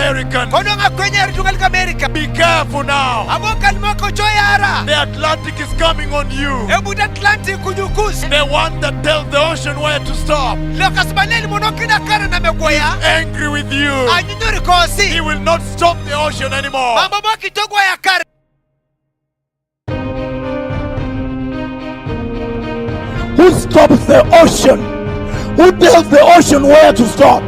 Americans. Be careful now. The Atlantic is coming on you. The one that tells the ocean where to stop. He's angry with you. He will not stop the ocean anymore. Who stops the ocean? Who tells the ocean where to stop?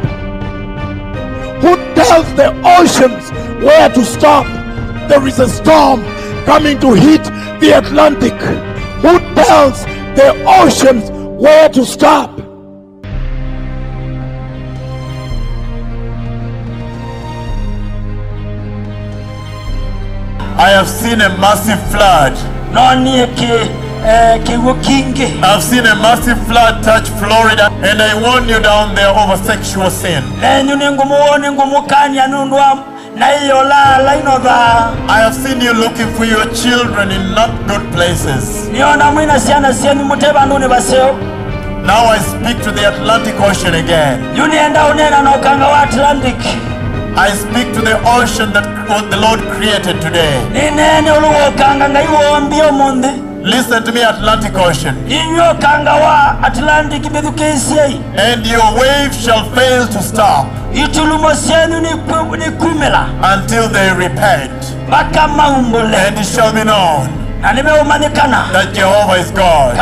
Who tells the oceans where to stop? There is a storm coming to hit the Atlantic. Who tells the oceans where to stop? I have seen a massive flood. I've seen a massive flood touch Florida, and I warn you down there over sexual sin. I have seen you looking for your children in not good places. Now I speak to the Atlantic Ocean again. I speak to the ocean that the Lord created today. Listen to me, Atlantic Ocean. And your waves shall fail to stop until they repent. And it shall be known that Jehovah is God.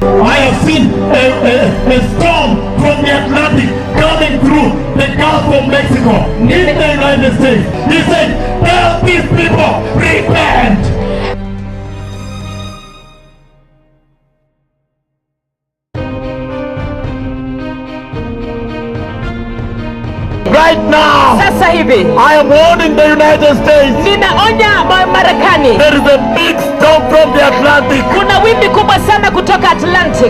I have seen a storm from the Atlantic coming through the Gulf of Mexico in the United States. He said, tell these people, repent. Right now, I am warning the United States. There is a big storm from the Atlantic.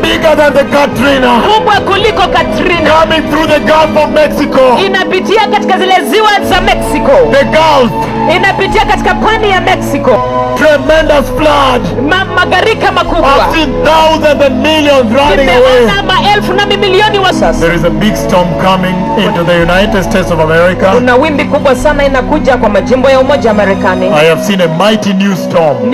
Bigger than the Katrina. Coming through the Gulf of Mexico. The Gulf. Tremendous flood. I've seen thousands and millions running away. There is a big storm coming into the United States of America. I have seen a mighty new storm.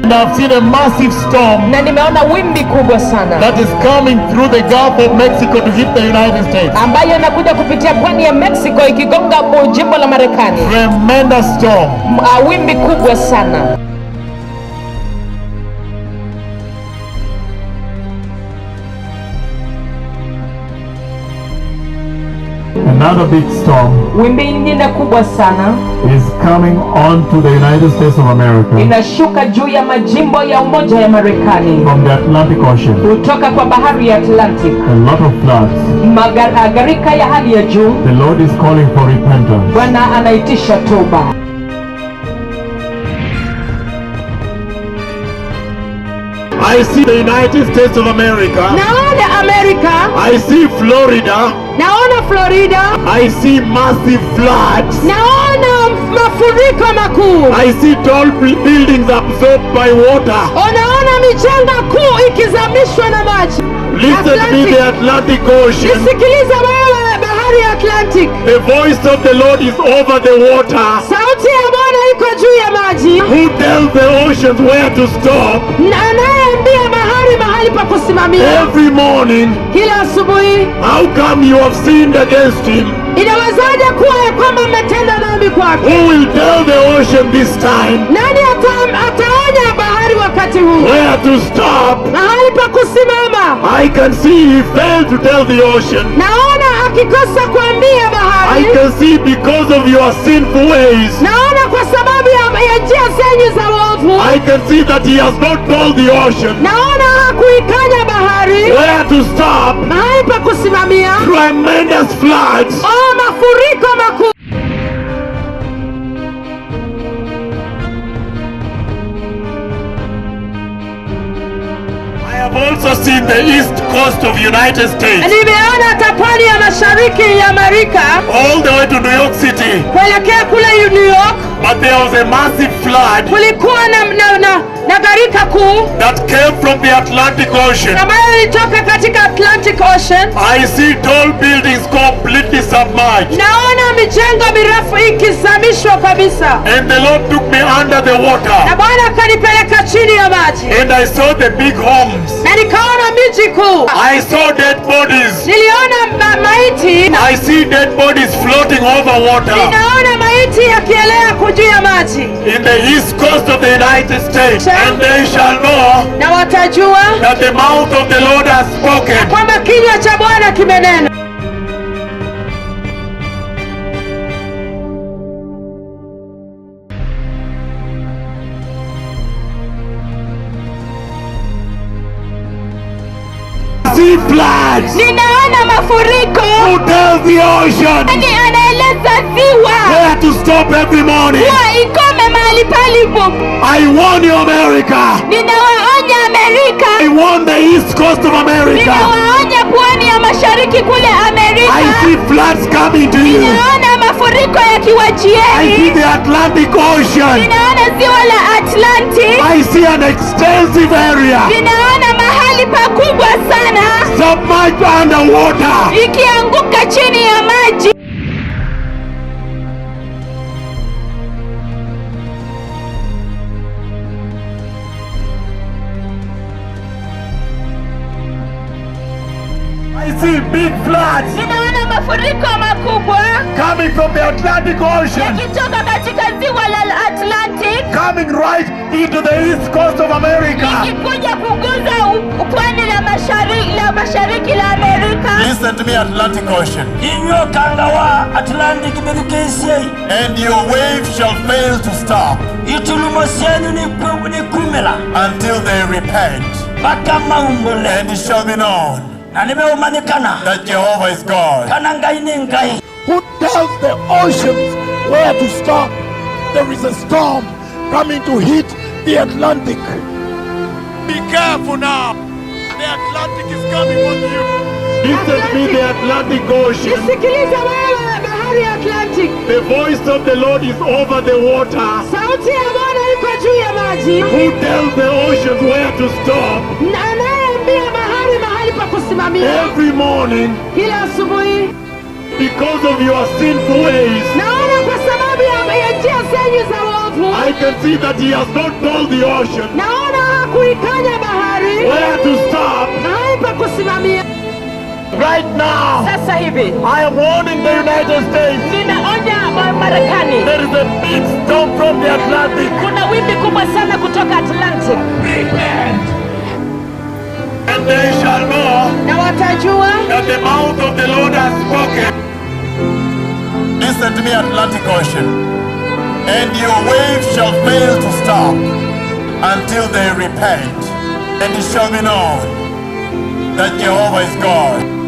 And I've seen a massive storm that is coming through the Gulf of Mexico to hit the United States. Tremendous storm. Another big storm is coming onto the United States of America from the Atlantic Ocean. A lot of floods. The Lord is calling for repentance. I see the United States of America. I see Florida. I see massive floods. I see tall buildings absorbed by water. Listen to me, the Atlantic Ocean. The voice of the Lord is over the water. Who tells the oceans where to stop? Every morning. How come you have sinned against him? Who will tell the ocean this time where to stop? I can see he failed to tell the ocean. I can see because of your sinful ways. I can see that he has not told the ocean where to stop. Tremendous floods. I have also seen the east coast of United States, Nimeona hata pwani ya mashariki ya Amerika all the way to New York City. kuelekea kule New York. But there was a massive flood Kulikuwa na gharika kuu that came from the Atlantic Ocean. ambayo ilitoka katika Atlantic Ocean. I see tall buildings completely submerged. Naona mijengo mirefu ikizamishwa kabisa. And the Lord took me under the water. Na Bwana akanipeleka chini ya maji. And I saw the big homes. Na nikaona miji kuu. I saw dead bodies. Niliona maiti. I see dead bodies floating over water. Ninaona maiti yakielea juu ya maji. In the east coast of the United States. And they shall know na watajua that the mouth of the Lord has spoken. Kwamba kinywa cha Bwana kimenena. See floods. Ninaona mafuriko. Who tells the ocean Anaeleza ziwa where to stop every morning? kuwa ikome mahali palipo. I warn you, America. Ninawaonya Amerika. I warn the east coast of America. Ninawaonya pwani ya mashariki kule Amerika. I see floods coming to you. Ninaona mafuriko I yakiwajieni. see the Atlantic Ocean. Ninaona ziwa la Atlantic. I see an extensive area Ninaona mahali pakubwa sana submerged underwater. ikianguka chini ya maji. I see big floods Ninaona mafuriko makubwa coming from the Atlantic Ocean, yakitoka katika ziwa la Atlantic coming right into the east coast of America. ikikuja kuguza pwani la mashariki la Amerika. Listen to me, Atlantic Ocean. Inyo kangawa Atlantic birukesye. And your waves shall fail to stop Itulumo senu ni kumela. until they repent. Baka maumbole. And it shall be known Na nimeumanikana. that Jehovah is God. Kana ngai ni ngai. Who tells the oceans where to stop? There is a storm coming to hit the Atlantic. Be careful now. The Atlantic is coming on you. Listen to me, the Atlantic Ocean. Nisikilize wewe bahari ya Atlantic. The voice of the Lord is over the water. Sauti ya Bwana iko juu ya maji. Who tells the oceans where to stop? Na anayeambia bahari mahali pa kusimamia. Every morning, Kila asubuhi. because of your sinful ways, Naona kwa sababu ya njia zenyu za uovu. I can see that he has not told the ocean Naona kuikanya bahari where to stop. mahali pa kusimamia. Right now, Sasa hivi I am warning the United States. ninaonya Marekani. There is a big storm from the Atlantic. Kuna wimbi kubwa sana kutoka Atlantic. Repent. And they shall know Na watajua that the mouth of the Lord has spoken. Listen to me, Atlantic Ocean. And your waves shall fail to stop until they repent. And it shall be known that Jehovah is God.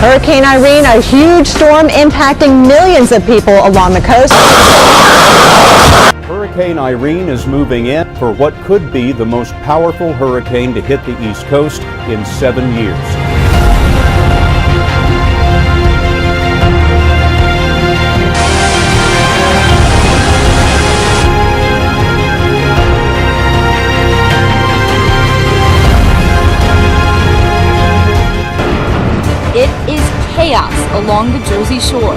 Hurricane Irene, a huge storm impacting millions of people along the coast. Hurricane Irene is moving in for what could be the most powerful hurricane to hit the East Coast in 7 years. It is chaos along the Jersey Shore.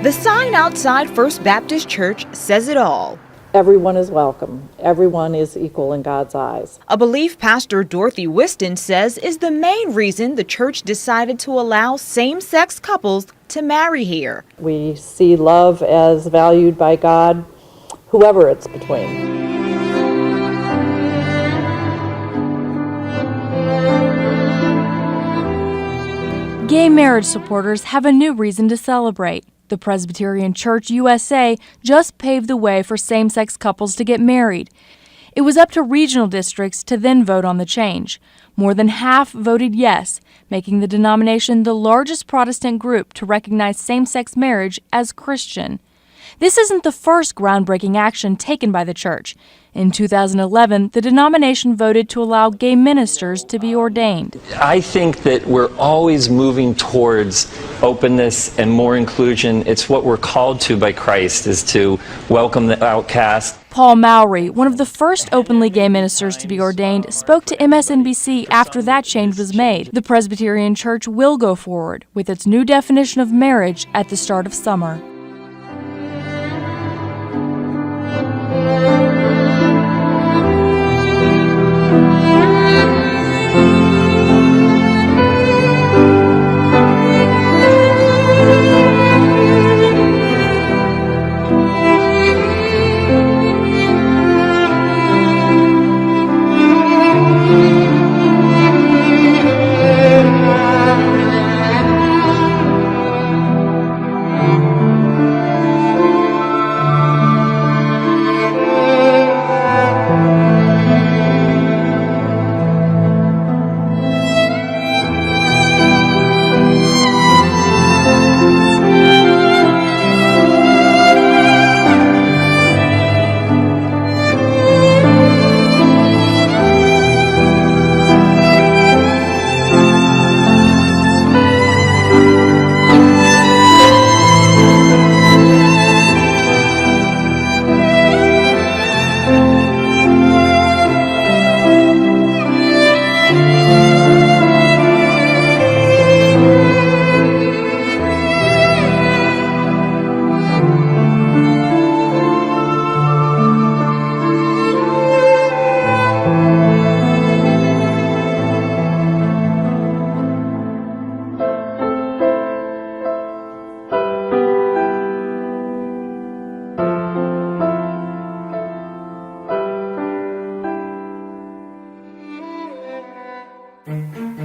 The sign outside First Baptist Church says it all. Everyone is welcome. Everyone is equal in God's eyes. A belief Pastor Dorothy Whiston says is the main reason the church decided to allow same-sex couples to marry here. We see love as valued by God, whoever it's between. Gay marriage supporters have a new reason to celebrate. The Presbyterian Church USA just paved the way for same-sex couples to get married. It was up to regional districts to then vote on the change. More than half voted yes, making the denomination the largest Protestant group to recognize same-sex marriage as Christian. This isn't the first groundbreaking action taken by the church. In 2011, the denomination voted to allow gay ministers to be ordained. I think that we're always moving towards openness and more inclusion. It's what we're called to by Christ, is to welcome the outcast. Paul Mowry, one of the first openly gay ministers to be ordained, spoke to MSNBC after that change was made. The Presbyterian Church will go forward with its new definition of marriage at the start of summer.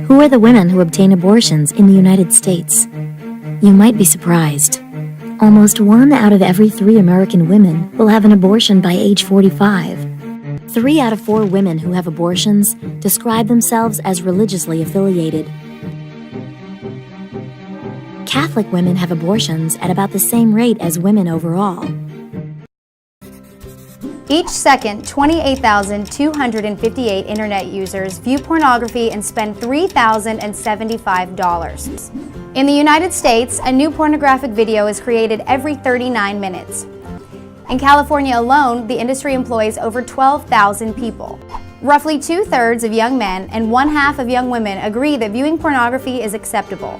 Who are the women who obtain abortions in the United States? You might be surprised. Almost 1 out of every 3 American women will have an abortion by age 45. 3 out of 4 women who have abortions describe themselves as religiously affiliated. Catholic women have abortions at about the same rate as women overall. Each second, 28,258 internet users view pornography and spend $3,075. In the United States, a new pornographic video is created every 39 minutes. In California alone, the industry employs over 12,000 people. Roughly 2/3 of young men and 1/2 of young women agree that viewing pornography is acceptable.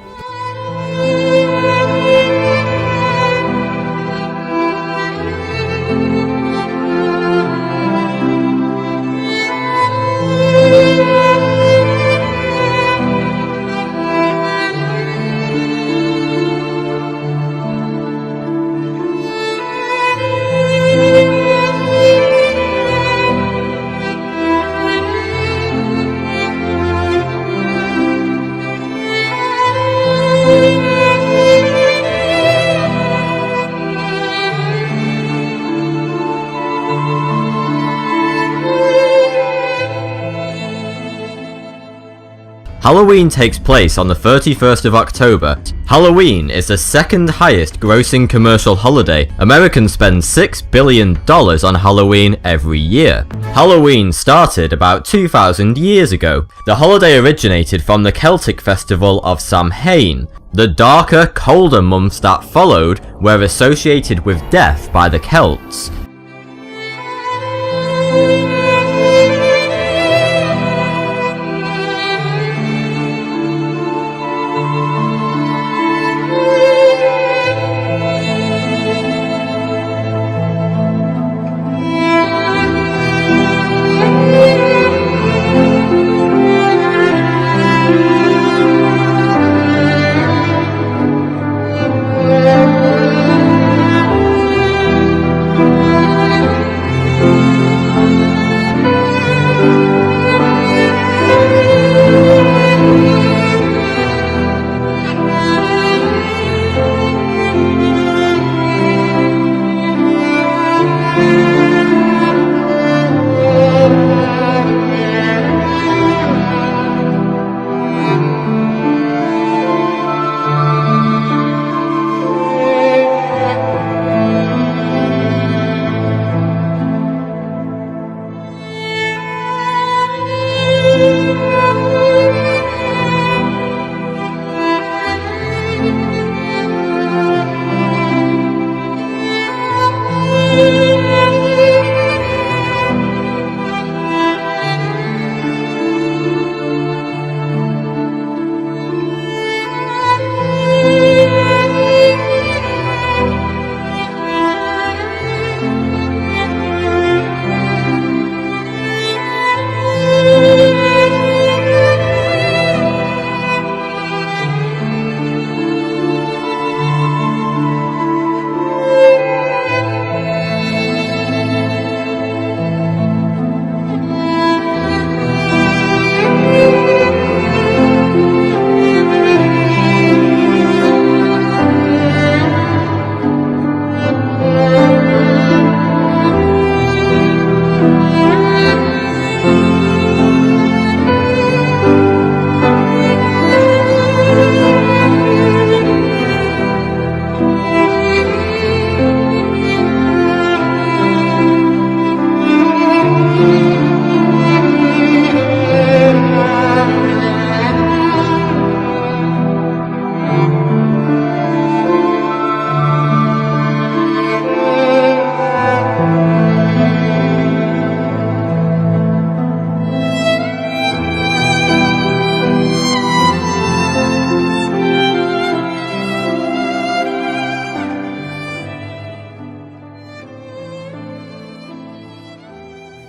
Halloween takes place on the 31st of October. Halloween is the second highest grossing commercial holiday. Americans spend $6 billion on Halloween every year. Halloween started about 2,000 years ago. The holiday originated from the Celtic festival of Samhain. The darker, colder months that followed were associated with death by the Celts.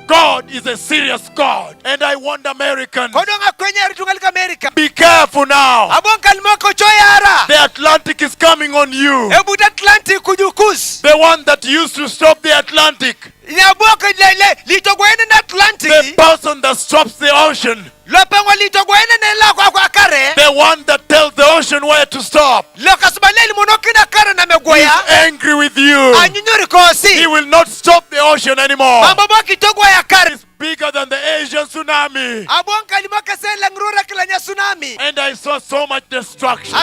God is a serious God. And I want Americans. Be careful now. The Atlantic is coming on you. The one that used to stop the Atlantic. The person that stops the ocean. The one that tells the ocean where to stop. He is angry with you. He will not stop the ocean anymore. It's bigger than the Asian tsunami. And I saw so much destruction.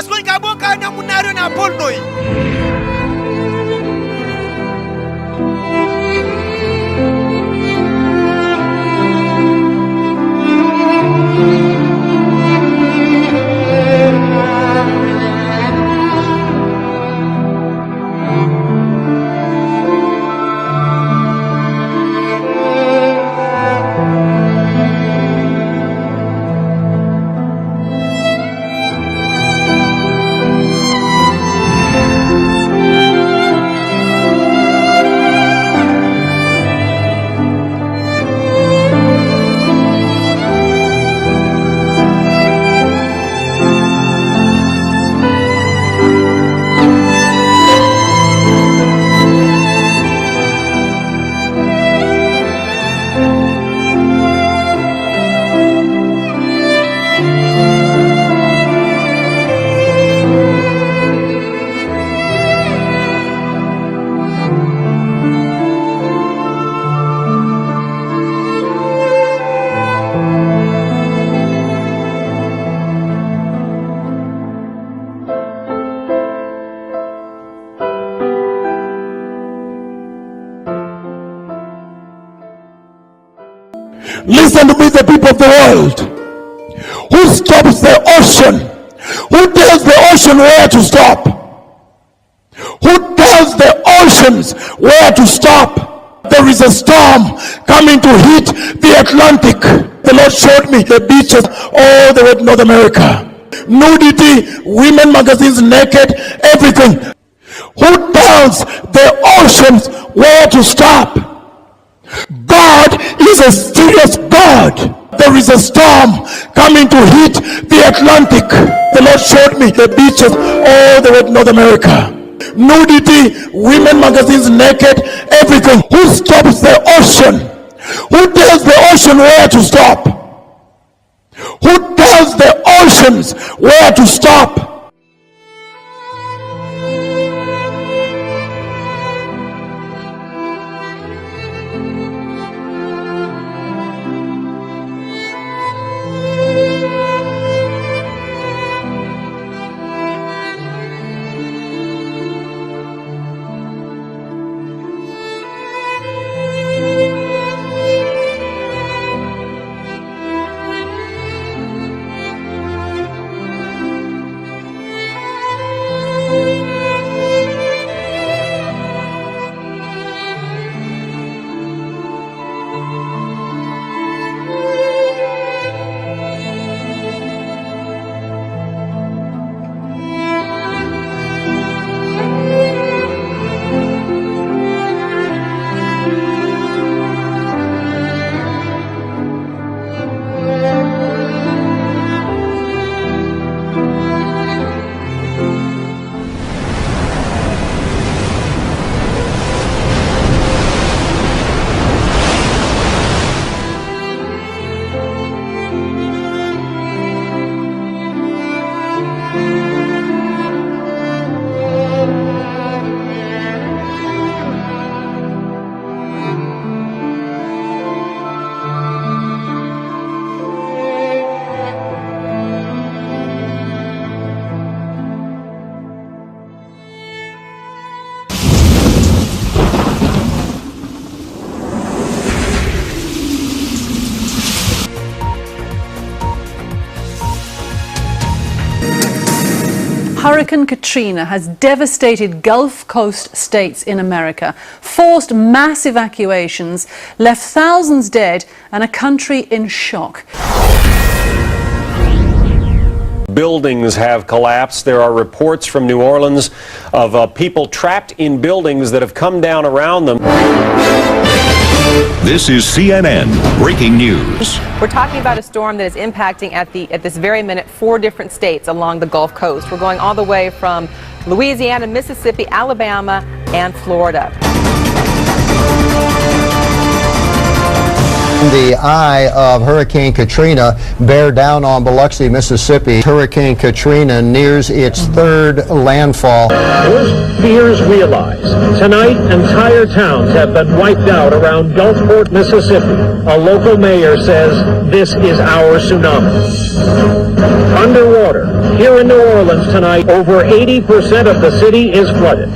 Listen to me, the people of the world. Who stops the ocean? Who tells the ocean where to stop? Who tells the oceans where to stop? There is a storm coming to hit the Atlantic. The Lord showed me the beaches all the way to North America. Nudity, women magazines naked, everything. Who tells the oceans where to stop? God is a serious God. There is a storm coming to hit the Atlantic. The Lord showed me the beaches all the way to North America. Nudity, women magazines naked, everything. Who stops the ocean? Who tells the ocean where to stop? Who tells the oceans where to stop? Hurricane Katrina has devastated Gulf Coast states in America, forced mass evacuations, left thousands dead, and a country in shock. Buildings have collapsed. There are reports from New Orleans of people trapped in buildings that have come down around them. This is CNN Breaking News. We're talking about a storm that is impacting at this very minute 4 different states along the Gulf Coast. We're going all the way from Louisiana, Mississippi, Alabama, and Florida. The eye of Hurricane Katrina bear down on Biloxi, Mississippi. Hurricane Katrina nears its 3rd landfall. Worst fears realized. Tonight, entire towns have been wiped out around Gulfport, Mississippi. A local mayor says this is our tsunami. Underwater, here in New Orleans tonight, over 80% of the city is flooded.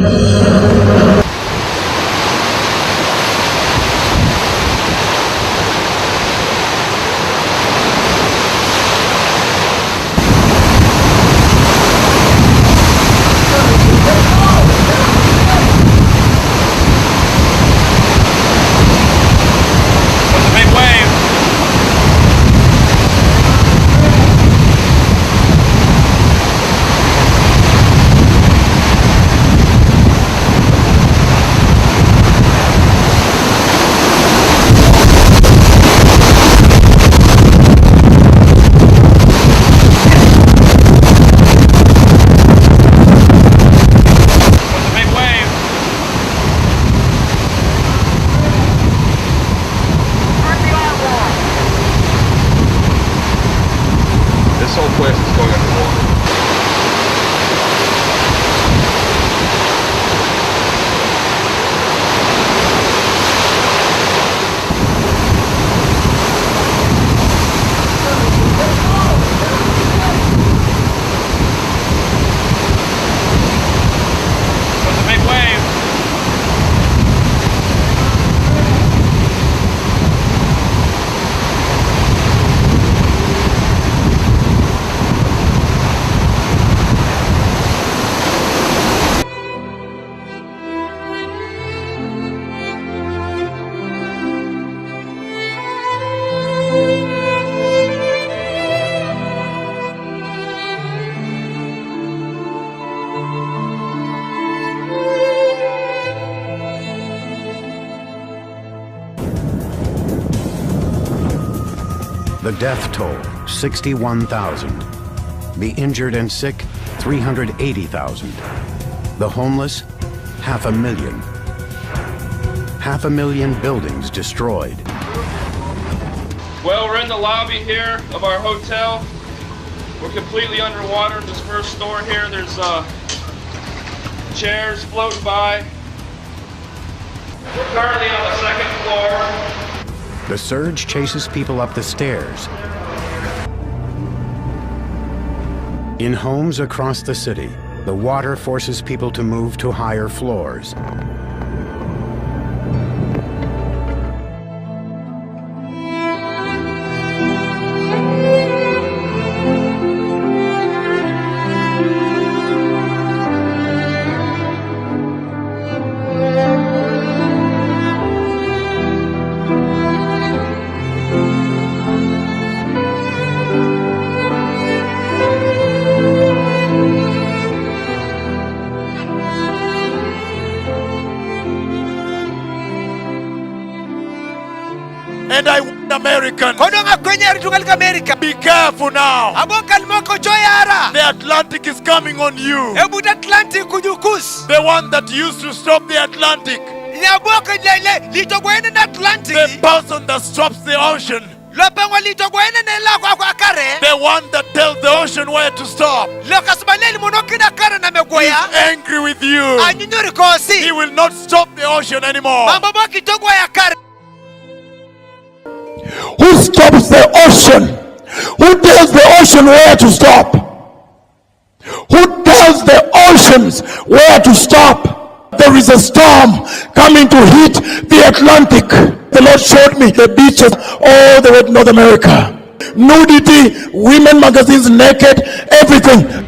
The death toll, 61,000. The injured and sick, 380,000. The homeless, 500,000. 500,000 buildings destroyed. Well, we're in the lobby here of our hotel. We're completely underwater in this first store here. There's chairs floating by. We're currently on the 2nd floor. The surge chases people up the stairs. In homes across the city, the water forces people to move to higher floors. And I want Americans. Be careful now. The Atlantic is coming on you. The one that used to stop the Atlantic. The person that stops the ocean. The one that tells the ocean where to stop. He's angry with you. He will not stop the ocean anymore. Who stops the ocean? Who tells the ocean where to stop? Who tells the oceans where to stop? There is a storm coming to hit the Atlantic. The Lord showed me the beaches all the way to North America. Nudity, women magazines naked, everything.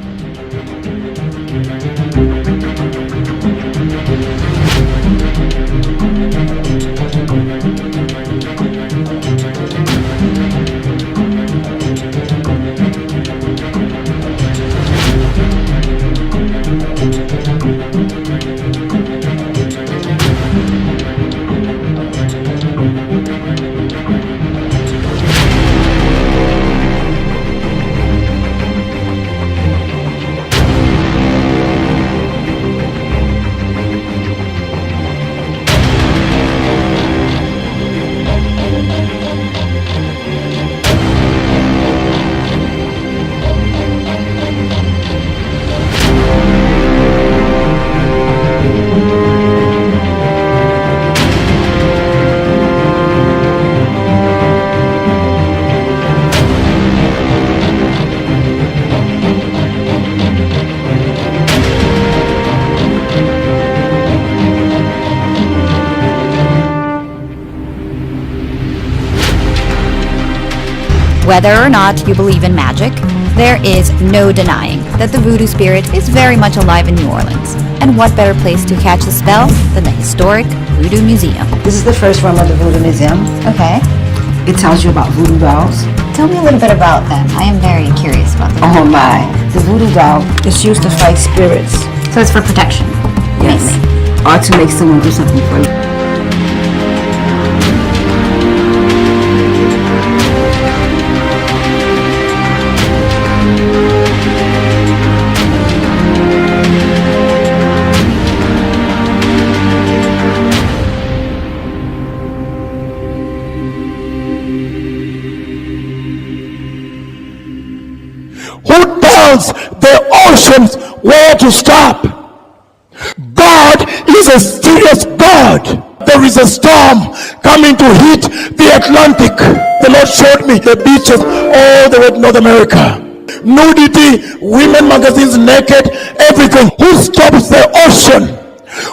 Whether or not you believe in magic, there is no denying that the voodoo spirit is very much alive in New Orleans. And what better place to catch the spell than the historic Voodoo Museum? This is the first room of the Voodoo Museum. Okay. It tells you about voodoo dolls. Tell me a little bit about them. I am very curious about them. Oh my. The voodoo doll is used to fight spirits. So it's for protection, Yes. mainly. Or to make someone do something for you. Who tells the oceans where to stop? God is a serious God. There is a storm coming to hit the Atlantic. The Lord showed me the beaches all the way to North America. Nudity, women magazines naked, everything. Who stops the ocean?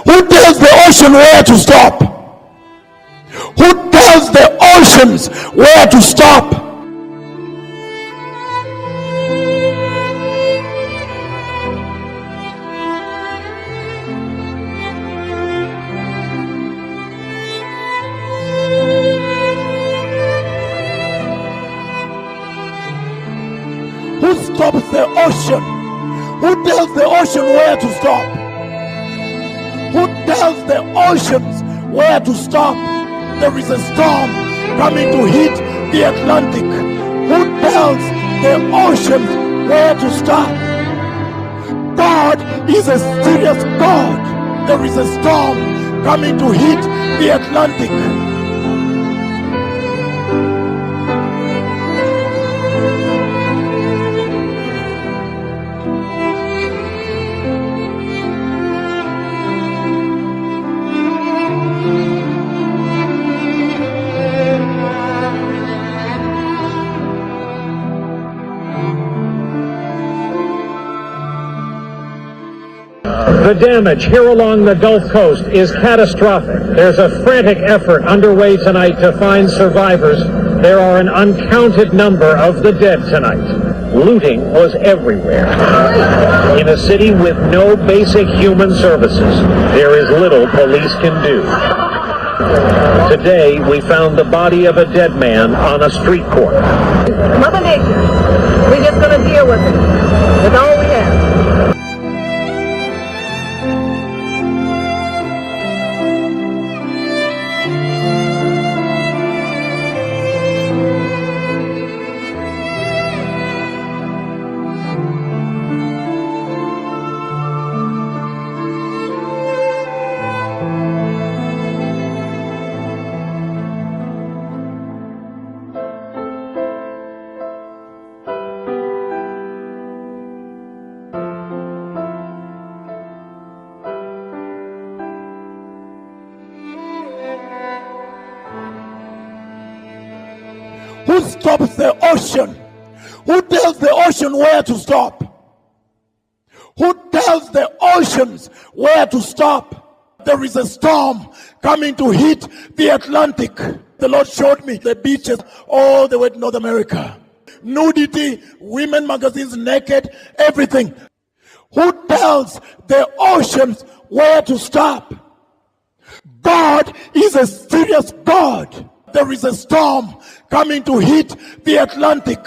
Who tells the ocean where to stop? Who tells the oceans where to stop? Who stops the ocean? Who tells the ocean where to stop? Who tells the oceans where to stop? There is a storm coming to hit the Atlantic. Who tells the oceans where to stop? God is a serious God. There is a storm coming to hit the Atlantic. The damage here along the Gulf Coast is catastrophic. There's a frantic effort underway tonight to find survivors. There are an uncounted number of the dead tonight. Looting was everywhere. In a city with no basic human services, there is little police can do. Today, we found the body of a dead man on a street corner. Mother Nature, we're just going to deal with it. That's all we have. Who stops the ocean? Who tells the ocean where to stop? Who tells the oceans where to stop? There is a storm coming to hit the Atlantic. The Lord showed me the beaches all the way to North America. Nudity, women magazines naked, everything. Who tells the oceans where to stop? God is a serious God. There is a storm coming to hit the Atlantic.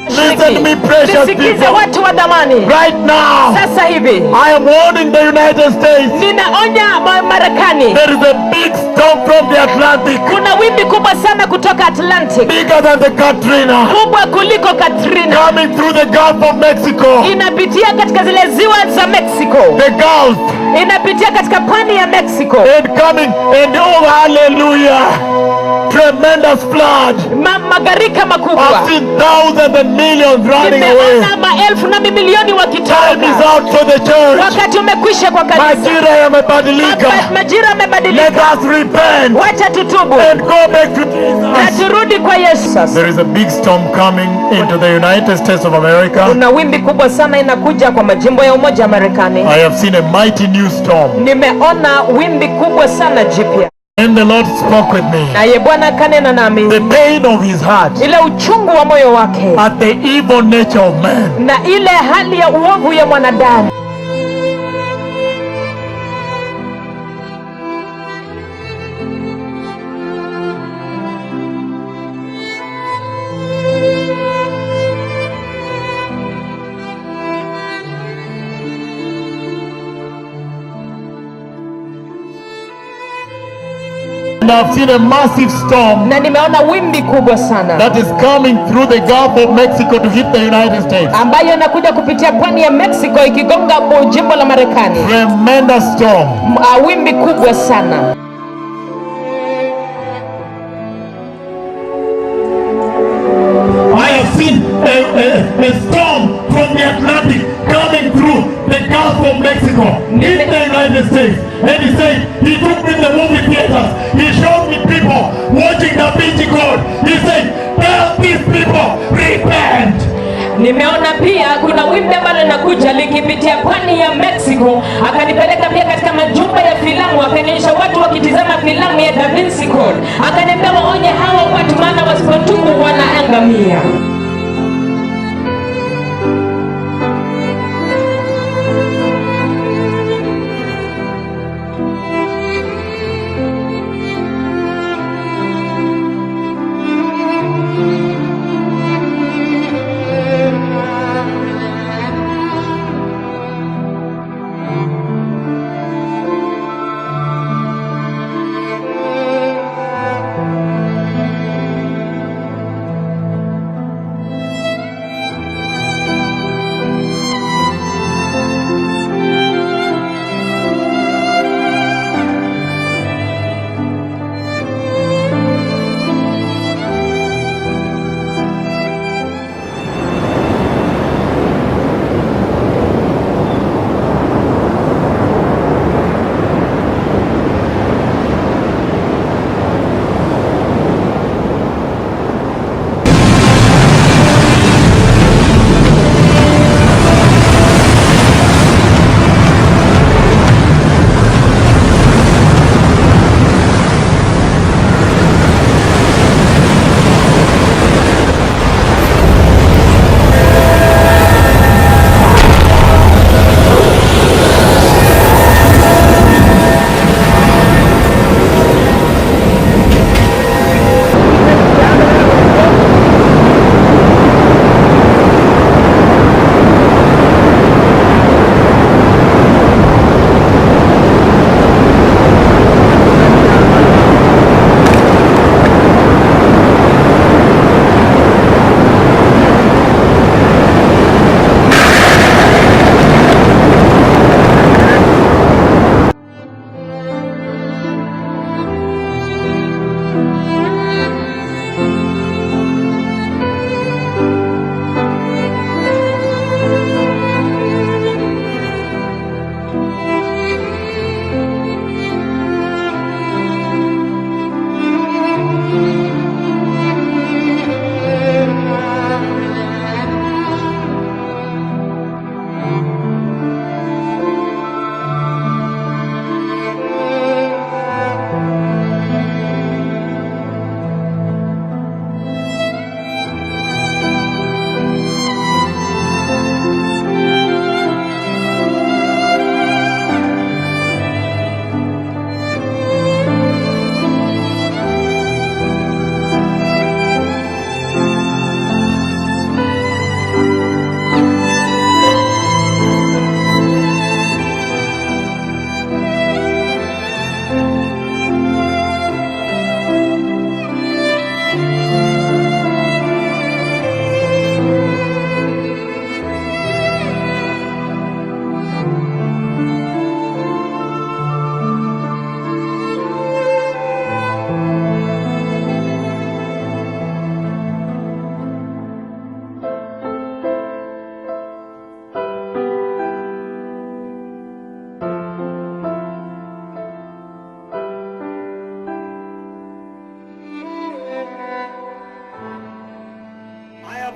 Listen to me, precious people. Watu wa dhamani. Right now, Sasa hivi, I am warning the United States. Ninaonya Marekani. There is a big storm from the Atlantic. Kuna wimbi kubwa sana kutoka Atlantic. Bigger than the Katrina. Kubwa kuliko Katrina. Coming through the Gulf of Mexico. Inapitia katika zile ziwa za Mexico. The Gulf. Inapitia katika pwani ya Mexico. And coming, and oh hallelujah. Tremendous flood. Magarika makubwa. I've seen thousands and millions running away. Nimeona maelfu na mamilioni wakitoroka. Time is out for the church. Wakati umekwisha kwa kanisa. Majira yamebadilika. Majira yamebadilika. Let us repent. Wacha tutubu. And go back to Jesus. Na turudi kwa Yesu. There is a big storm coming into the United States of America. Kuna wimbi kubwa sana inakuja kwa majimbo ya Umoja wa Marekani. I have seen a mighty new storm. Nimeona wimbi kubwa sana jipya. And the Lord spoke with me. Naye Bwana kanena nami. The pain of his heart. Ile uchungu wa moyo wake. At the evil nature of man. Na ile hali ya uovu ya mwanadamu. And I've seen a massive storm. Na nimeona wimbi kubwa sana. That is coming through the Gulf of Mexico to hit the United States. Ambayo inakuja kupitia pwani ya Mexico ikigonga jimbo la Marekani. Tremendous storm. Wimbi kubwa sana. I have seen a storm from the Atlantic coming through the Gulf of Mexico in the United States. And he said, he took me to the movie theaters. He showed me people watching Da Vinci Code. He said, tell these people, repent. Nimeona pia kuna wimbi ambalo linakuja likipitia pwani ya Mexico. Akanipeleka pia katika majumba ya filamu, akanionyesha watu wakitizama filamu ya Da Vinci Code. Akaniambia waonye hawa watu, maana wasipotubu wanaangamia.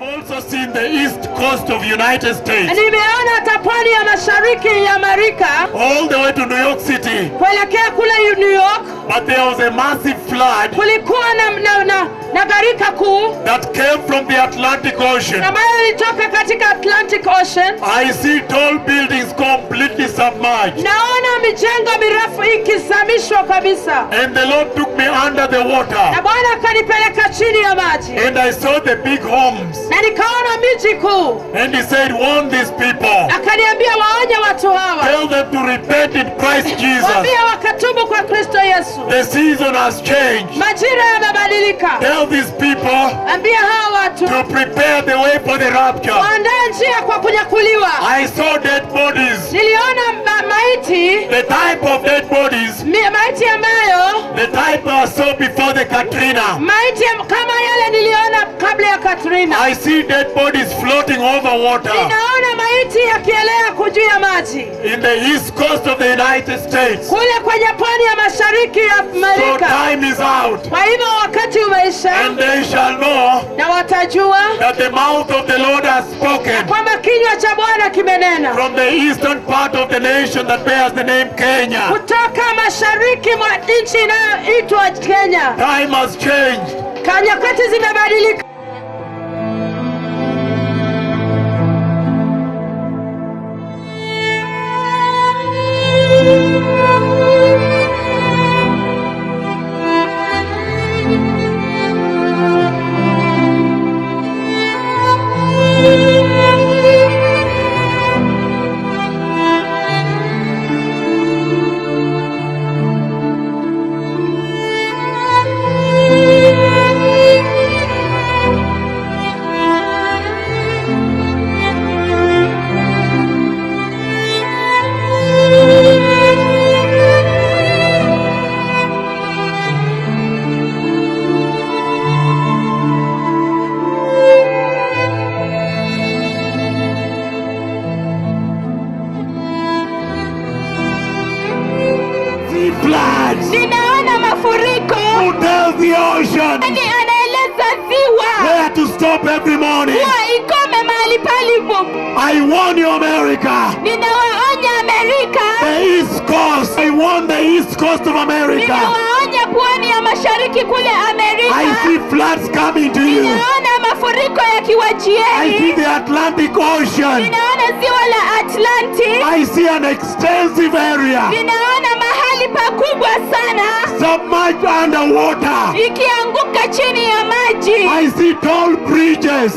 also seen the east coast of United States. Nimeona hata pwani ya mashariki ya Amerika. All the way to New York City. Kuelekea kule New York. But there was a massive flood. Kulikuwa na gharika kuu that came from the Atlantic Ocean. ambayo ilitoka katika Atlantic Ocean. I see tall buildings completely submerged. Naona mijengo mirefu ikizamishwa kabisa. And the Lord took me under the water. Na Bwana akanipeleka chini ya maji. And I saw the big homes. Na nikaona miji kuu. And he said, warn these people. Akaniambia waonye watu hawa. Tell them to repent in Christ Jesus. Waambie wakatubu kwa Kristo Yesu. The season has changed. Majira yamebadilika. Tell these people ambia hawa watu to prepare the way for the rapture. Waandae njia kwa kunyakuliwa. I saw dead bodies. Niliona maiti. The type of dead bodies. Maiti ambayo the type I saw before the Katrina. Maiti kama yale niliona kabla ya Katrina. I see dead bodies floating over water. Ninaona maiti yakielea juu ya maji. In the east coast of the United States. Kule kwenye pwani ya mashariki ya Amerika. So time is out. Kwa hivyo wakati umeisha. And they shall know na watajua that the mouth of the Lord has spoken. Kwamba kinywa cha Bwana kimenena. From the eastern part of the nation that bears the name Kenya. Kutoka mashariki mwa nchi inayoitwa Kenya. Time has changed. Nyakati zimebadilika. Ninaona mafuriko. Who tells the ocean anaeleza ziwa where to stop every morning? Ikome mahali palipo. I warn you, America. Ninawaonya Amerika. The East Coast. I warn the East Coast of America. Ninawaonya pwani ya mashariki kule Amerika. I see floods coming to you. Ninaona mafuriko yakiwajieni. I see the Atlantic Ocean. Ninaona ziwa la Atlantic. I see an extensive area. Ninaona mahali pakubwa sana. Submerged underwater. Ikianguka chini ya maji. I see tall bridges.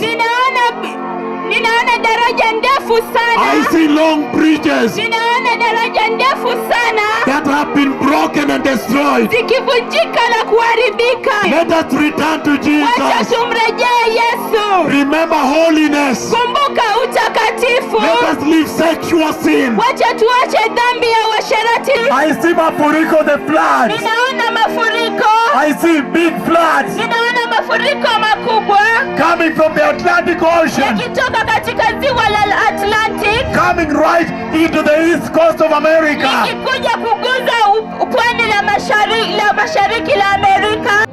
Ninaona daraja ndefu sana. I see long bridges. Ninaona daraja ndefu sana. That have been broken and destroyed. Zikivunjika na kuharibika. Let us return to Jesus. Wacha tumrejee Yesu. Remember holiness. Kumbuka utakatifu. Let us leave sexual sin. Wacha tuache dhambi ya uasherati. I see mafuriko, the floods. Ninaona mafuriko. I see big floods. Ninaona mafuriko makubwa. Coming from the Atlantic Ocean. Yakitoka katika ziwa la Atlantic. Coming right into the east coast of America. Ikikuja kuguza pwani la mashariki la Amerika.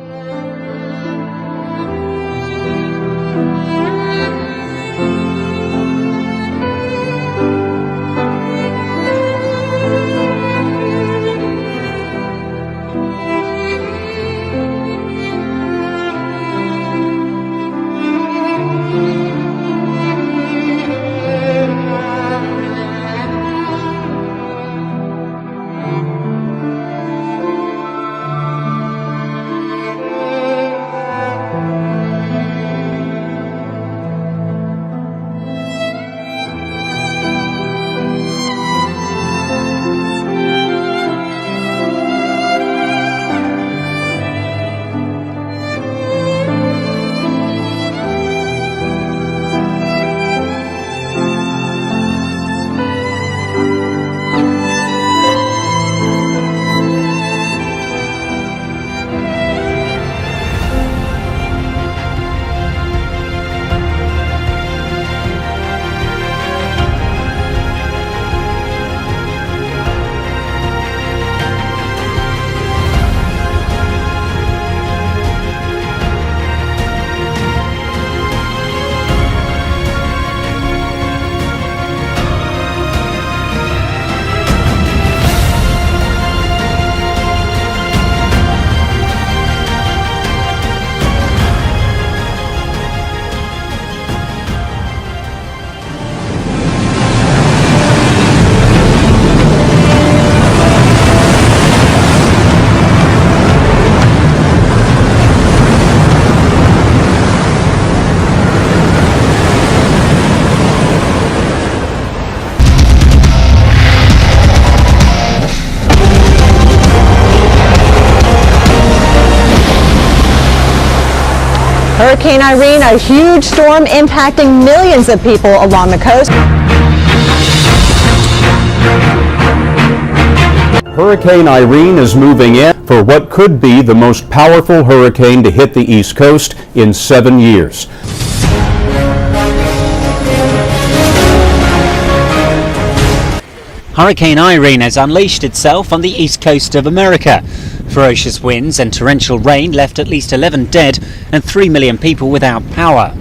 Hurricane Irene, a huge storm impacting millions of people along the coast. Hurricane Irene is moving in for what could be the most powerful hurricane to hit the East Coast in 7 years. Hurricane Irene has unleashed itself on the east coast of America. Ferocious winds and torrential rain left at least 11 dead and 3 million people without power.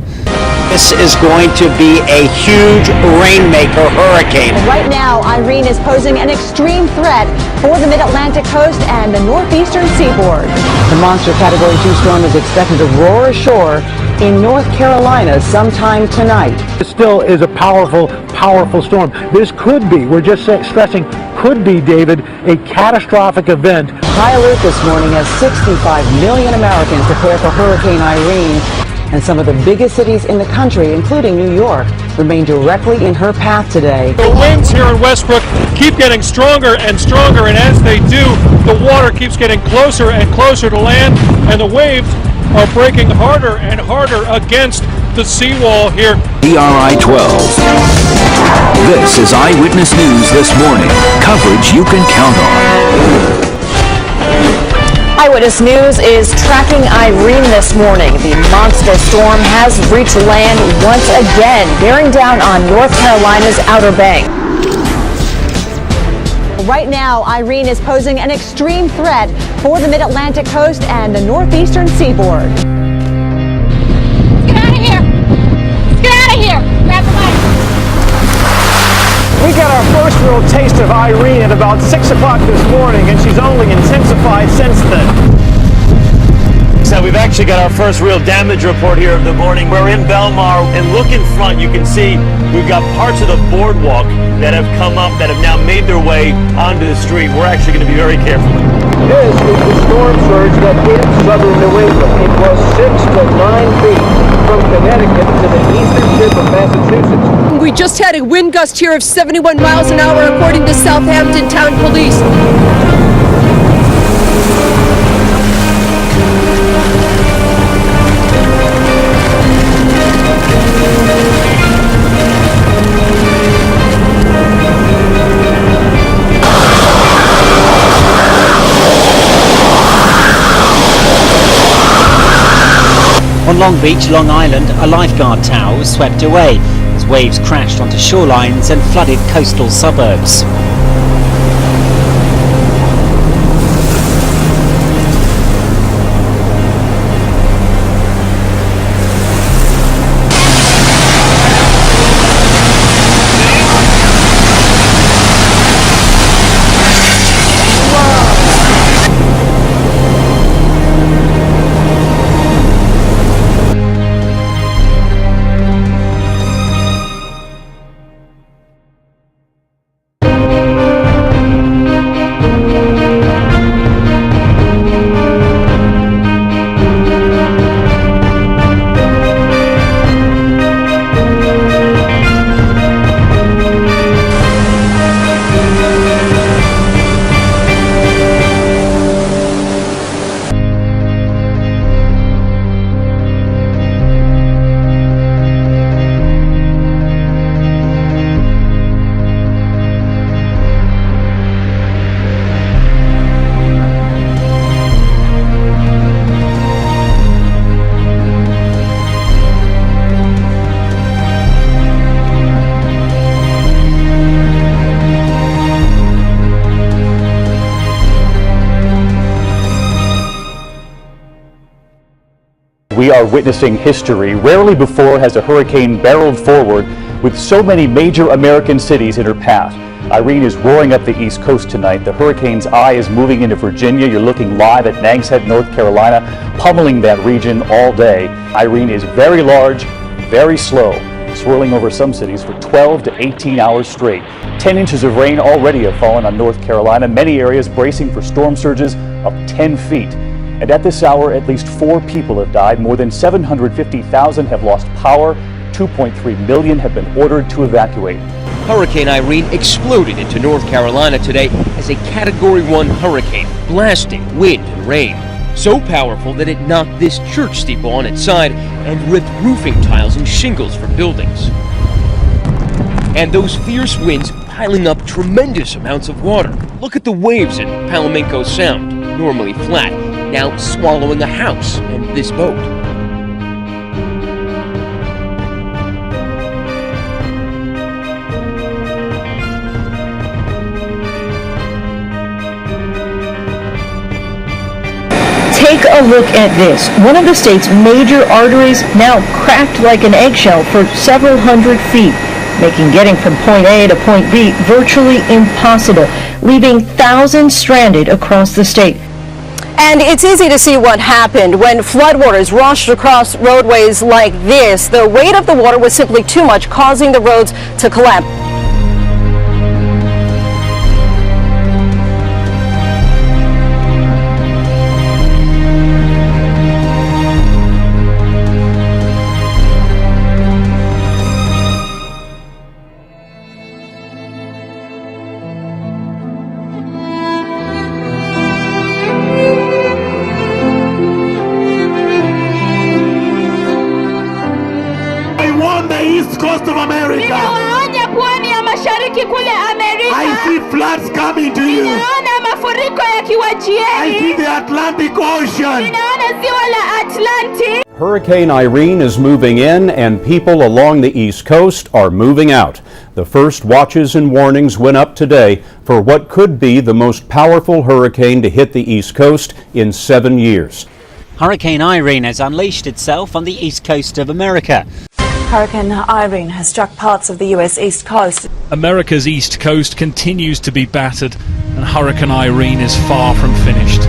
This is going to be a huge rainmaker hurricane. Right now, Irene is posing an extreme threat for the mid-Atlantic coast and the northeastern seaboard. The monster Category 2 storm is expected to roar ashore in North Carolina sometime tonight. This still is a powerful storm. This could be, we're just stressing, could be, David, a catastrophic event. High alert this morning as 65 million Americans prepare for Hurricane Irene. And some of the biggest cities in the country, including New York, remain directly in her path today. The winds here in Westbrook keep getting stronger and stronger, and as they do, the water keeps getting closer and closer to land, and the waves are breaking harder and harder against the seawall here. PRI 12. This is Eyewitness News this morning. Coverage you can count on. Eyewitness News is tracking Irene this morning. The monster storm has reached land once again, bearing down on North Carolina's Outer Banks. Right now, Irene is posing an extreme threat for the mid-Atlantic coast and the northeastern seaboard. Get out of here! Get out of here! Grab the mic! We got our first real taste of Irene at about 6 o'clock this morning, and she's only intensified since then. So we've actually got our first real damage report here of the morning. We're in Belmar, and look in front, you can see we've got parts of the boardwalk that have come up, that have now made their way onto the street. We're actually going to be very careful. This is the storm surge that hit southern New England. It was 6 to 9 feet from Connecticut to the eastern tip of Massachusetts. We just had a wind gust here of 71 miles an hour, according to Southampton Town Police. On Long Beach, Long Island, a lifeguard tower was swept away as waves crashed onto shorelines and flooded coastal suburbs. We are witnessing history. Rarely before has a hurricane barreled forward with so many major American cities in her path. Irene is roaring up the East Coast tonight. The hurricane's eye is moving into Virginia. You're looking live at Nags Head, North Carolina, pummeling that region all day. Irene is very large, very slow, swirling over some cities for 12 to 18 hours straight. 10 inches of rain already have fallen on North Carolina, many areas bracing for storm surges of 10 feet. And at this hour, at least 4 people have died. More than 750,000 have lost power. 2.3 million have been ordered to evacuate. Hurricane Irene exploded into North Carolina today as a Category 1 hurricane, blasting wind and rain. so powerful that it knocked this church steeple on its side and ripped roofing tiles and shingles from buildings. And those fierce winds piling up tremendous amounts of water. Look at the waves in Palamenco Sound, normally flat, now swallowing a house and this boat. Take a look at this. One of the state's major arteries now cracked like an eggshell for several hundred feet, making getting from point A to point B virtually impossible, leaving thousands stranded across the state. And it's easy to see what happened when floodwaters rushed across roadways like this. The weight of the water was simply too much, causing the roads to collapse. East coast of America. I see floods coming to you. I see the Atlantic Ocean. Hurricane Irene is moving in and people along the East Coast are moving out. The first watches and warnings went up today for what could be the most powerful hurricane to hit the East Coast in 7 years. Hurricane Irene has unleashed itself on the east coast of America. Hurricane Irene has struck parts of the U.S. East Coast. America's East Coast continues to be battered, and Hurricane Irene is far from finished.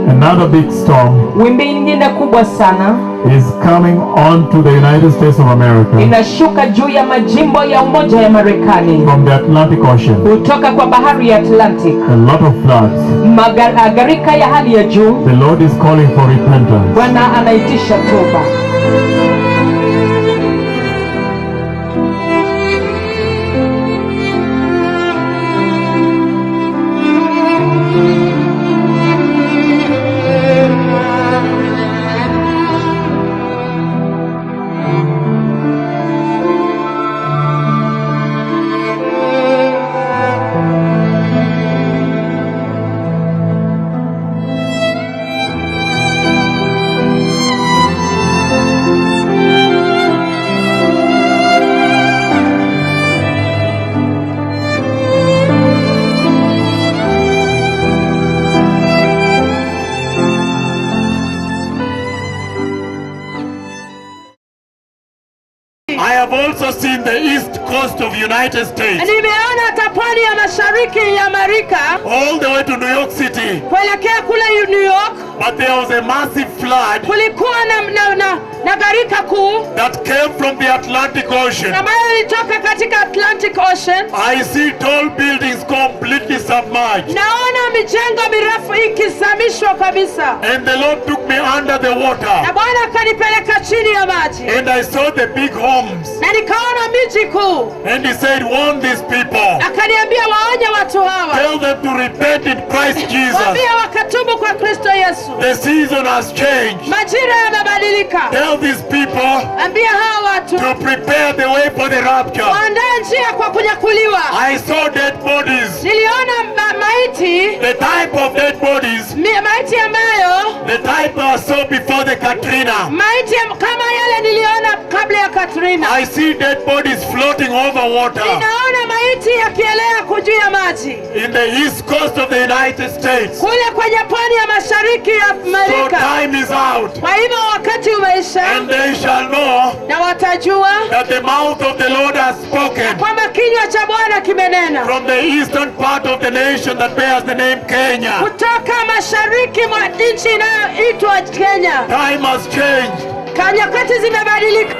Another big storm Wimbi nyingine kubwa sana is coming on to the United States of America inashuka juu ya majimbo ya Umoja ya Marekani from the Atlantic Ocean. kutoka kwa bahari ya Atlantic. A lot of floods. Magarika ya hali ya juu. The Lord is calling for repentance. Bwana anaitisha toba. have also seen the east coast of United States. Nimeona hata pwani ya mashariki ya Amerika. All the way to New York City. Kuelekea kule New York. But there was a massive flood. Kulikuwa na gharika kuu that came from the Atlantic Ocean. Ambayo ilitoka katika Atlantic Ocean. I see tall buildings completely submerged. Naona mijengo mirefu ikizamishwa kabisa. And the Lord took me under the water. Na Bwana akanipeleka chini ya maji. And I saw the big homes. Na nikaona miji kuu. And he said, warn these people. Akaniambia waonye watu hawa. Tell them to repent in Christ Jesus. Waambie wakatubu kwa Kristo Yesu. The season has changed. Majira yamebadilika. Tell these people ambia hawa watu to prepare the way for the rapture. Waandae njia kwa kunyakuliwa. I saw dead bodies. Niliona maiti. The type of dead bodies. Maiti ambayo the type I saw before the Katrina. Maiti kama yale niliona kabla ya Katrina. I see dead bodies floating over water. Ninaona maiti yakielea juu ya maji. In the east coast of the United States. Kule kwenye pwani ya mashariki ya Amerika. So time is out. Kwa hivyo wakati umeisha. And they shall know na watajua that the mouth of the Lord has spoken. Kwamba kinywa cha Bwana kimenena. From the eastern part of the nation that bears the name Kenya. Kutoka mashariki mwa nchi inayoitwa Kenya. Time has changed. Nyakati zimebadilika.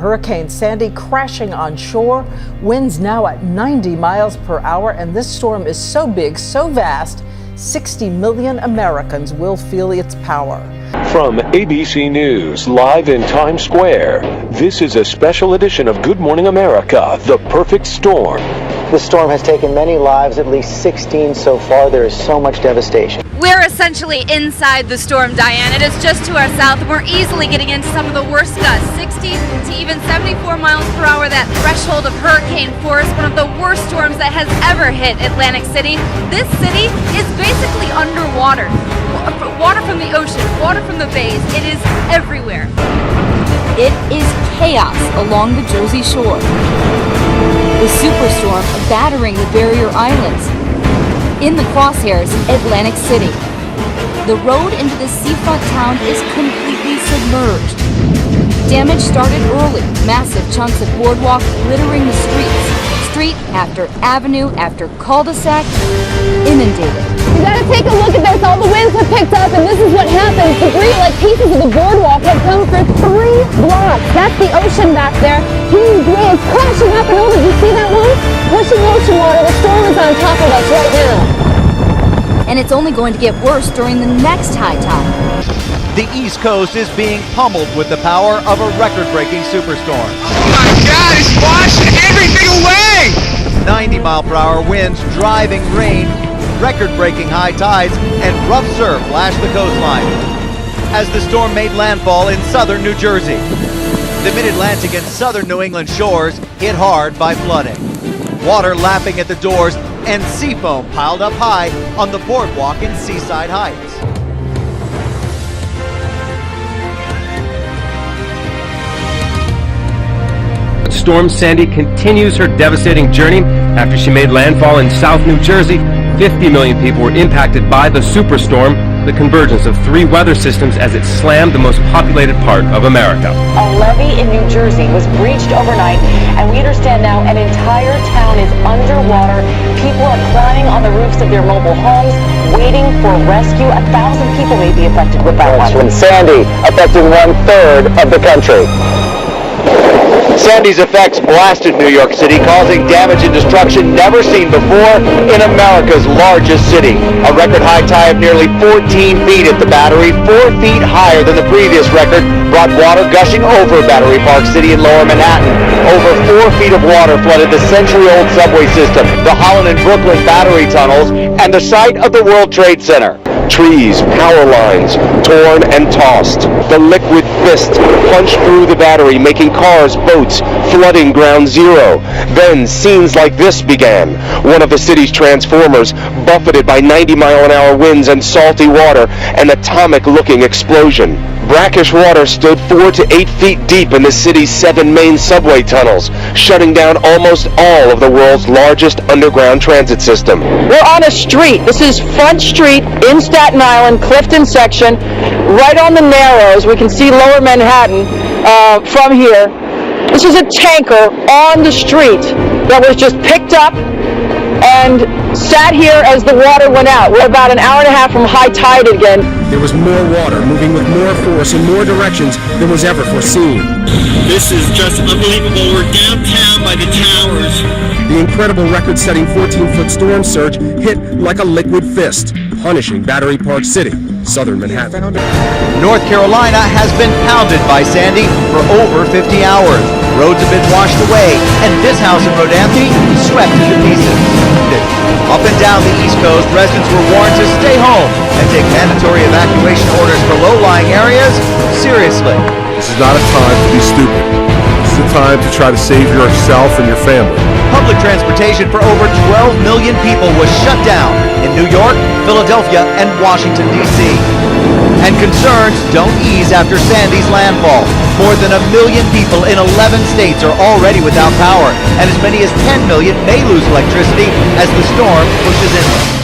Hurricane Sandy crashing on shore, winds now at 90 miles per hour, and this storm is so big, so vast, 60 million Americans will feel its power. From ABC News, live in Times Square, this is a special edition of Good Morning America, The Perfect Storm. The storm has taken many lives, at least 16 so far. There is so much devastation. We're essentially inside the storm, Diane. It is just to our south. We're easily getting into some of the worst gusts, 60 to even 74 miles per hour, that threshold of hurricane force, one of the worst storms that has ever hit Atlantic City. This city is basically underwater. Water from the ocean, water from the bays. It is everywhere. It is chaos along the Jersey Shore. The superstorm battering the barrier islands. In the crosshairs, Atlantic City. The road into the seafront town is completely submerged. Damage started early. Massive chunks of boardwalk littering the streets. Street after avenue after cul-de-sac inundated. You gotta take a look at this. All the winds have picked up, and this is what happens. Debris like pieces of the boardwalk have come for 3 blocks. That's the ocean back there. Huge waves crashing up and over. Did you see that one? Pushing ocean water. The storm is on top of us right now. And it's only going to get worse during the next high tide. The East Coast is being pummeled with the power of a record-breaking superstorm. Oh my God, it's washing everything away! 90-mile-per-hour winds, driving rain, record-breaking high tides, and rough surf lashed the coastline as the storm made landfall in southern New Jersey. The mid-Atlantic and southern New England shores hit hard by flooding. Water lapping at the doors and sea foam piled up high on the boardwalk in Seaside Heights. Storm Sandy continues her devastating journey. After she made landfall in South New Jersey, 50 million people were impacted by the superstorm, the convergence of 3 weather systems as it slammed the most populated part of America. A levee in New Jersey was breached overnight, and we understand now an entire town is underwater. People are climbing on the roofs of their mobile homes, waiting for rescue. 1,000 people may be affected with that one. When Sandy affecting 1/3 of the country. Sandy's effects blasted New York City, causing damage and destruction never seen before in America's largest city. A record high tide of nearly 14 feet at the Battery, 4 feet higher than the previous record, brought water gushing over Battery Park City in lower Manhattan. Over 4 feet of water flooded the century-old subway system, the Holland and Brooklyn Battery tunnels, and the site of the World Trade Center. Trees, power lines, torn and tossed. The liquid fist punched through the Battery, making cars, boats, flooding Ground Zero. Then scenes like this began. One of the city's transformers buffeted by 90-mile-an-hour winds and salty water, an atomic-looking explosion. Brackish water stood 4 to 8 feet deep in the city's 7 main subway tunnels, shutting down almost all of the world's largest underground transit system. We're on a street. This is Front Street in Staten Island, Clifton section, right on the Narrows. We can see lower Manhattan from here. This is a tanker on the street that was just picked up and sat here as the water went out. We're about an hour and a half from high tide again. There was more water moving with more force in more directions than was ever foreseen. This is just unbelievable. We're downtown by the towers. The incredible record-setting 14-foot storm surge hit like a liquid fist, punishing Battery Park City, southern Manhattan. North Carolina has been pounded by Sandy for over 50 hours. Roads have been washed away, and this house in Rodanthe swept into pieces. Up and down the East Coast, residents were warned to stay home and take mandatory evacuation orders for low-lying areas seriously. This is not a time to be stupid. This is a time to try to save yourself and your family. Public transportation for over 12 million people was shut down in New York, Philadelphia, and Washington, D.C. And concerns don't ease after Sandy's landfall. More than 1 million people in 11 states are already without power, and as many as 10 million may lose electricity as the storm pushes inland.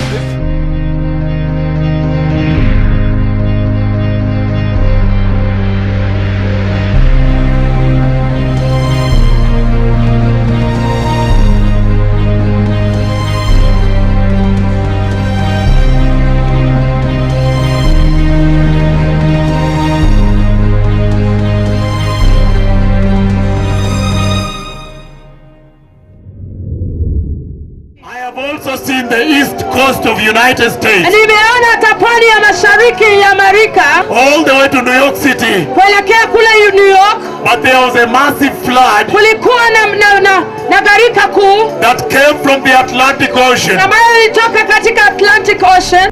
In the east coast of United States. Nimeona hata pwani ya mashariki ya Amerika. All the way to New York City. Kuelekea kule New York. But there was a massive flood. Kulikuwa na gharika kuu. that came from the Atlantic Ocean. ambayo ilitoka katika Atlantic Ocean.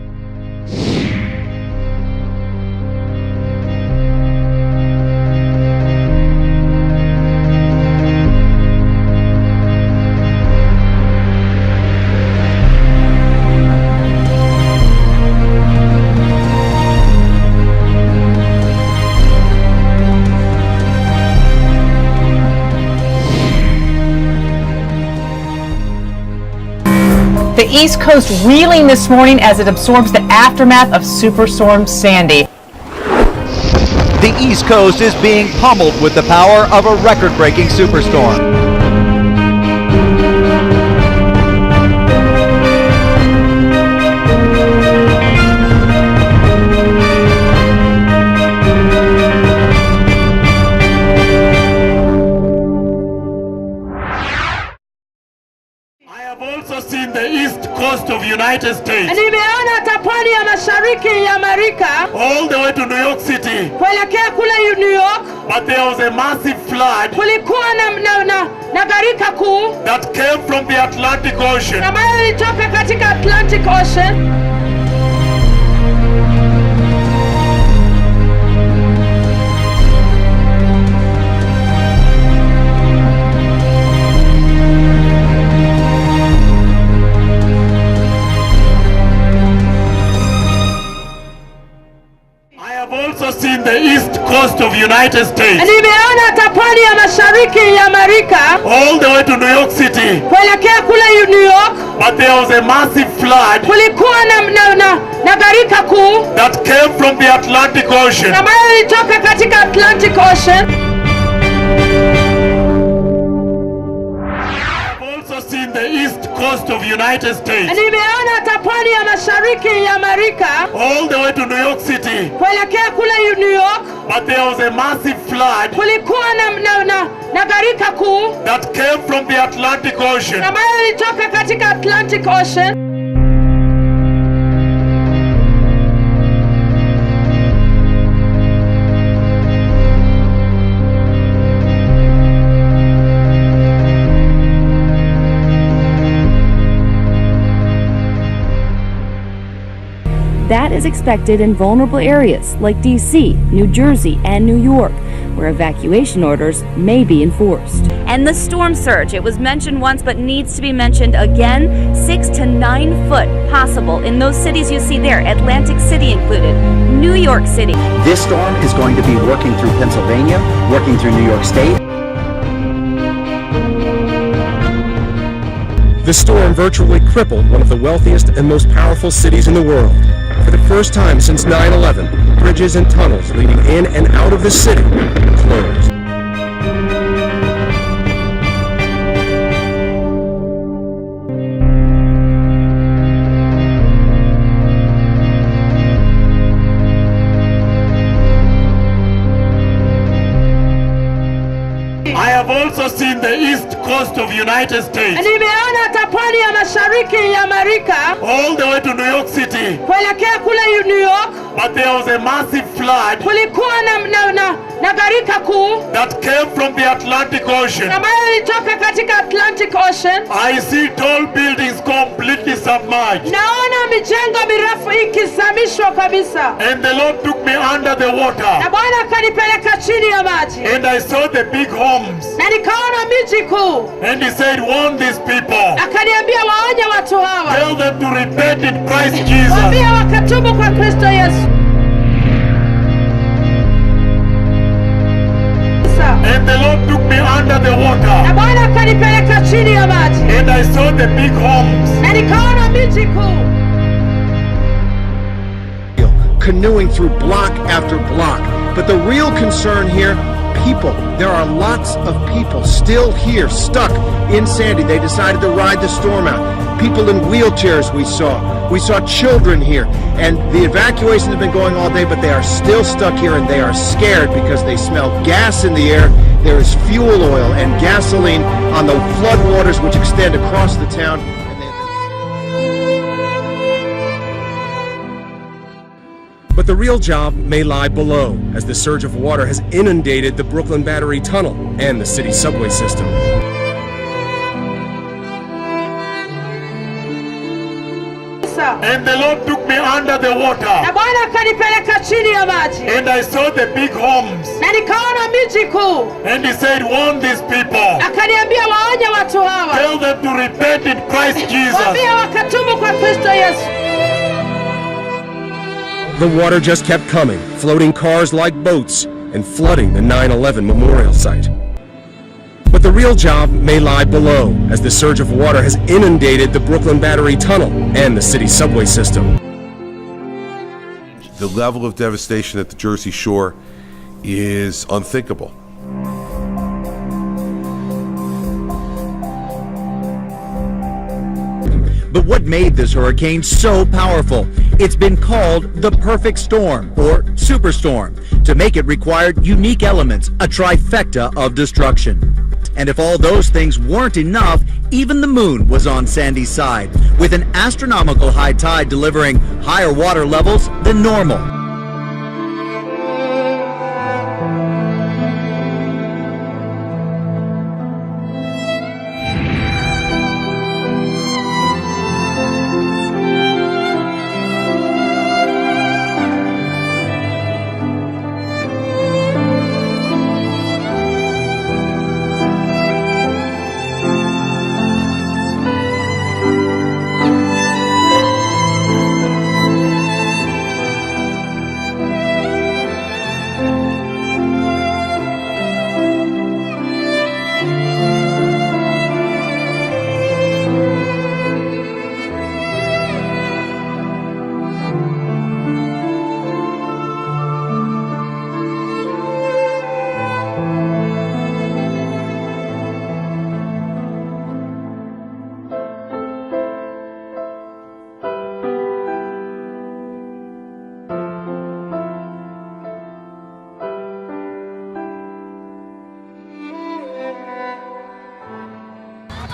The East Coast reeling this morning as it absorbs the aftermath of Superstorm Sandy. The East Coast is being pummeled with the power of a record-breaking superstorm. The east coast of United States. Nimeona hata pwani ya mashariki ya Amerika. All the way to New York City. Kuelekea kule New York. But there was a massive flood. Kulikuwa na gharika kuu. That came from the Atlantic Ocean. Ambayo ilitoka katika Atlantic Ocean. Seen the east coast of United States. Nimeona hata pwani ya mashariki ya Amerika. All the way to New York City. Kuelekea kule New York. But there was a massive flood. Kulikuwa na gharika kuu. That came from the Atlantic Ocean. Ambayo ilitoka katika Atlantic Ocean. Seen the east coast of United States. Nimeona hata pwani ya mashariki ya Amerika. All the way to New York City. Kuelekea kule New York. But there was a massive flood. Kulikuwa na gharika kuu. That came from the Atlantic Ocean. Ambayo ilitoka katika Atlantic Ocean. That is expected in vulnerable areas like D.C., New Jersey, and New York, where evacuation orders may be enforced. And the storm surge, it was mentioned once but needs to be mentioned again, 6 to 9 foot possible in those cities you see there, Atlantic City included, New York City. This storm is going to be working through Pennsylvania, working through New York State. The storm virtually crippled one of the wealthiest and most powerful cities in the world. For the first time since 9/11, bridges and tunnels leading in and out of the city closed. I have also seen the east coast of United States. Nimeona hata pwani ya mashariki ya Amerika. All the way to New York City. Kuelekea kule New York. But there was a massive flood. Kulikuwa na gharika kuu. That came from the Atlantic Ocean. Ambayo ilitoka katika Atlantic Ocean. I see tall buildings completely submerged. Naona mijengo mirefu ikizamishwa kabisa. And the Lord took me under the water. Na Bwana akanipeleka chini ya maji. And I saw the big homes. Na nikaona miji kuu. And he said, warn these people. Akaniambia waonye watu hawa. Tell them to repent in Christ Jesus. Waambie wakatubu kwa Kristo Yesu. And the Lord took me under the water. Na Bwana akanipeleka chini ya maji. And I saw the big homes. Na nikaona miji kuu. Canoeing through block after block. But the real concern here, people. There are lots of people still here, stuck in Sandy. They decided to ride the storm out. People in wheelchairs we saw. We saw children here. And the evacuation has been going all day, but they are still stuck here and they are scared because they smell gas in the air. There is fuel oil and gasoline on the floodwaters which extend across the town. But the real job may lie below, as the surge of water has inundated the Brooklyn Battery Tunnel and the city subway system. And the Lord took me under the water. Na Bwana akanipeleka chini ya maji. And I saw the big homes. Na nikaona miji kuu. And he said, warn these people. Akaniambia waonye watu hawa. Tell them to repent in Christ Jesus. Waambie wakatubu kwa Kristo Yesu. The water just kept coming, floating cars like boats and flooding the 9/11 memorial site. But the real job may lie below, as the surge of water has inundated the Brooklyn Battery Tunnel and the city subway system. The level of devastation at the Jersey Shore is unthinkable. But what made this hurricane so powerful? It's been called the perfect storm, or superstorm. To make it required unique elements, a trifecta of destruction. And if all those things weren't enough, even the moon was on Sandy's side, with an astronomical high tide delivering higher water levels than normal.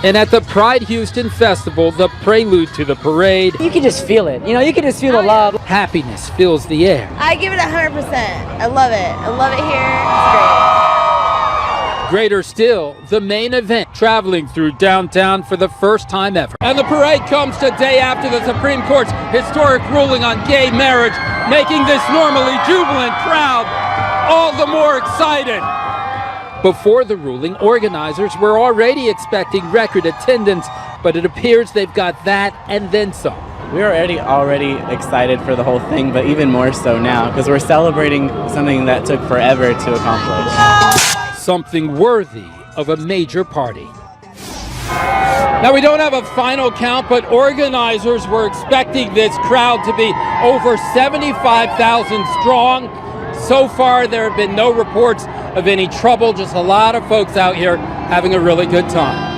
And at the Pride Houston Festival, the prelude to the parade, you can just feel it. You know, you can just feel the love. Happiness fills the air. I give it 100%. I love it. I love it here. It's great. Greater still, the main event, traveling through downtown for the first time ever. And the parade comes the day after the Supreme Court's historic ruling on gay marriage, making this normally jubilant crowd all the more excited. Before the ruling, organizers were already expecting record attendance, but it appears they've got that and then some. We're already excited for the whole thing, but even more so now, because we're celebrating something that took forever to accomplish. Something worthy of a major party. Now, we don't have a final count, but organizers were expecting this crowd to be over 75,000 strong. So far, there have been no reports of any trouble, just a lot of folks out here having a really good time.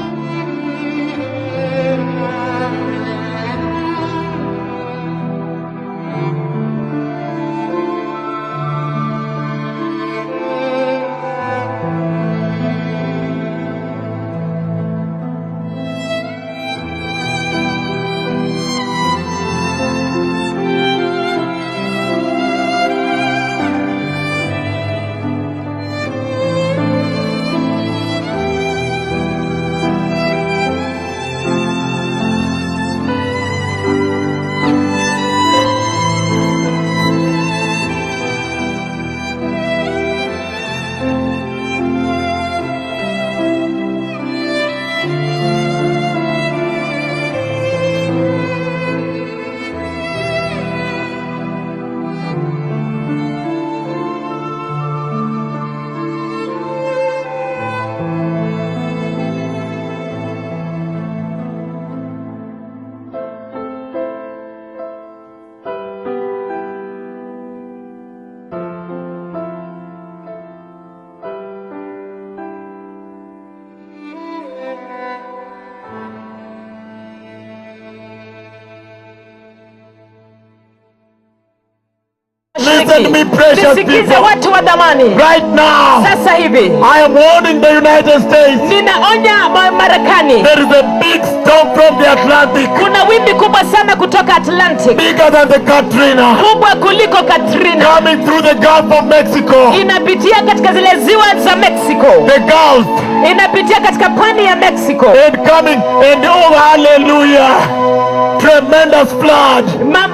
Listen to me, precious people. Watu wa dhamani. Right now, Sasa hivi, I am warning the United States. Ninaonya Marekani. There is a big storm from the Atlantic. Kuna wimbi kubwa sana kutoka Atlantic. Bigger than the Katrina. Kubwa kuliko Katrina. Coming through the Gulf of Mexico. Inapitia katika zile ziwa za Mexico. The Gulf. Inapitia katika pwani ya Mexico. And coming and oh hallelujah. Tremendous flood.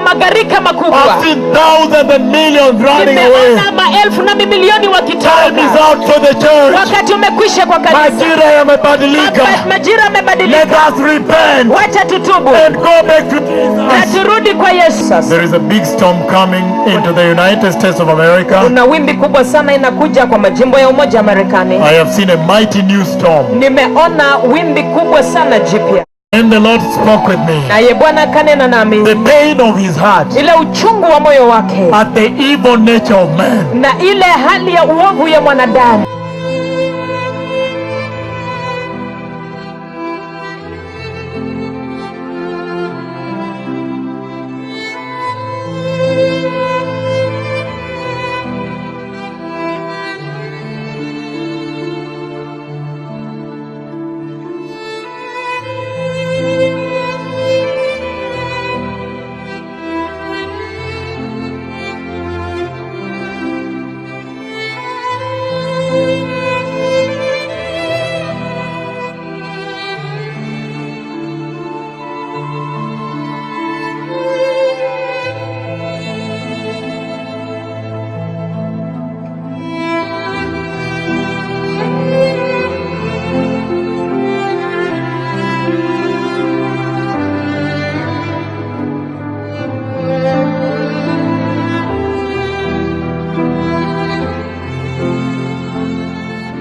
Magarika makubwa. I've seen thousands and millions running away. Nimeona maelfu na mamilioni Time is wakitoroka. out for the church. Wakati umekwisha kwa kanisa. Majira yamebadilika. Majira yamebadilika. Let us repent. Wacha tutubu. And go back to Jesus. Na turudi kwa Yesu. There is a big storm coming into the United States of America. Kuna wimbi kubwa sana inakuja kwa majimbo ya Umoja wa Marekani. I have seen a mighty new storm. Nimeona wimbi kubwa sana jipya. And the Lord spoke with me. Naye Bwana kanena nami. The pain of his heart. Ile uchungu wa moyo wake. At the evil nature of man. Na ile hali ya uovu ya mwanadamu.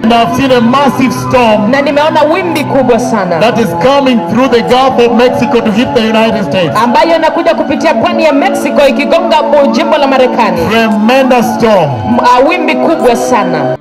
And I've seen a massive storm. Na nimeona wimbi kubwa sana. That is coming through the Gulf of Mexico to hit the United States. Ambayo inakuja kupitia pwani ya Mexico ikigonga jimbo la Marekani. Tremendous storm. Wimbi kubwa sana.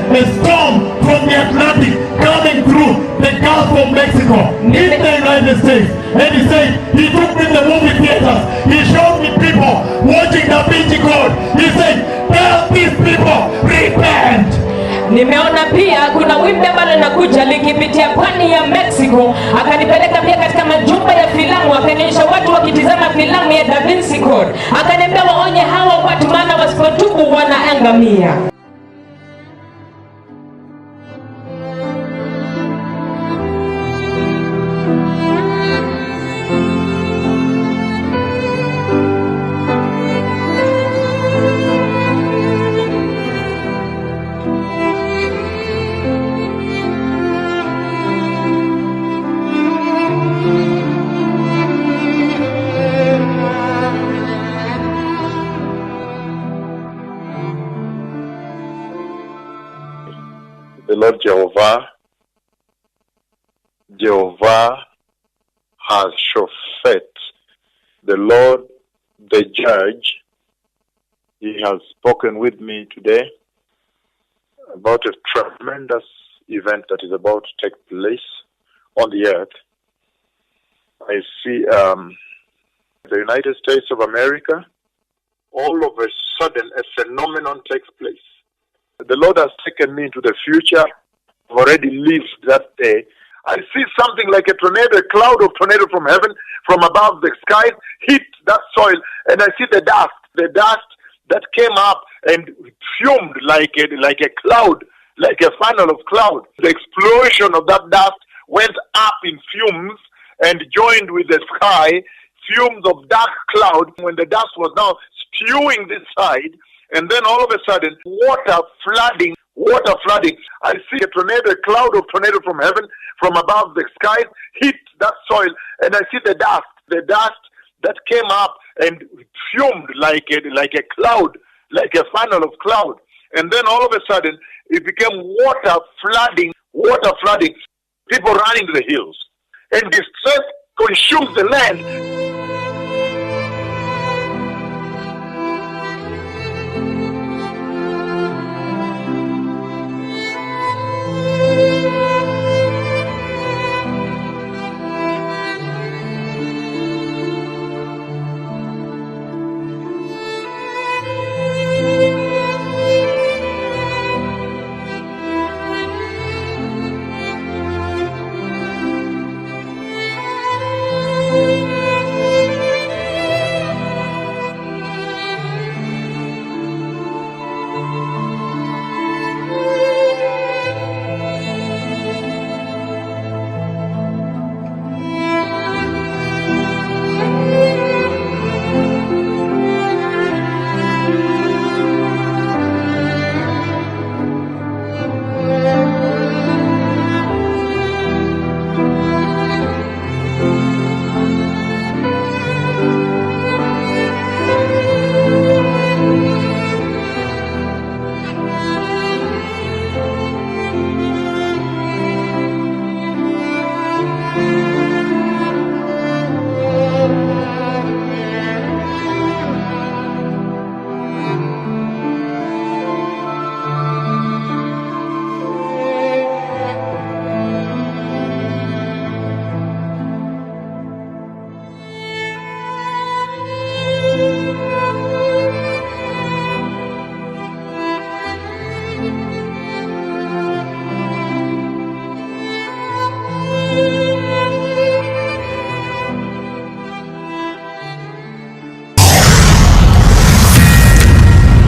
A storm from the Atlantic coming through the Gulf of Mexico in the United States. And he said, he took me to the movie theaters. He showed me people watching Da Vinci Code. He said, tell these people, repent. Nimeona pia kuna wimbi ambalo linakuja likipitia pwani ya Mexico. Akanipeleka pia katika majumba ya filamu, akanionyesha watu wakitizama filamu ya Da Vinci Code. Akaniambia waonye hawa watu, maana wasipotubu wanaangamia. The Lord Jehovah has Shofet, the Lord, the Judge. He has spoken with me today about a tremendous event that is about to take place on the earth. I see the United States of America, all of a sudden a phenomenon takes place. The Lord has taken me into the future. I've already lived that day. I see something like a tornado, a cloud of tornado from heaven, from above the sky, hit that soil, and I see the dust that came up and fumed like a cloud, like a funnel of cloud. The explosion of that dust went up in fumes and joined with the sky, fumes of dark cloud, when the dust was now spewing this side, and then all of a sudden, water flooding. I see a tornado, a cloud of tornado from heaven, from above the sky, hit that soil, and I see the dust that came up and fumed like a cloud, like a funnel of cloud. And then all of a sudden, it became water flooding, people running to the hills. And distress consumes the land.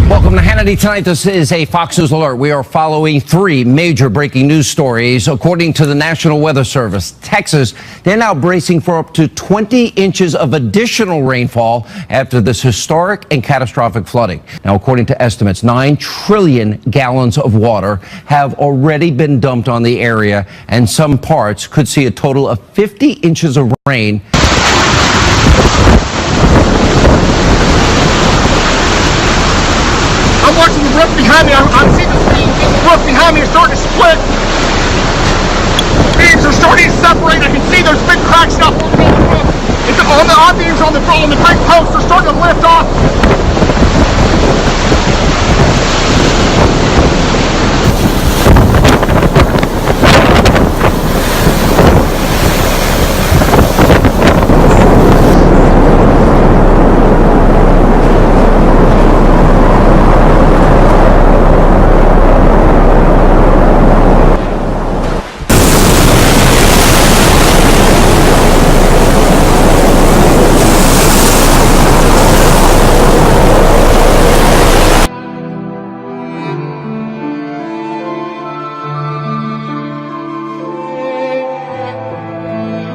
Welcome to Hannity Tonight. This is a Fox News Alert. We are following three major breaking news stories. According to the National Weather Service, Texas, they're now bracing for up to 20 inches of additional rainfall after this historic and catastrophic flooding. Now, according to estimates, 9 trillion gallons of water have already been dumped on the area, and some parts could see a total of 50 inches of rain. I'm watching the roof behind me. I'm seeing the roof behind me is starting to split. Beams are starting to separate. I can see there's big cracks now forming on the roof. It's all the I-beams on the big posts are starting to lift off.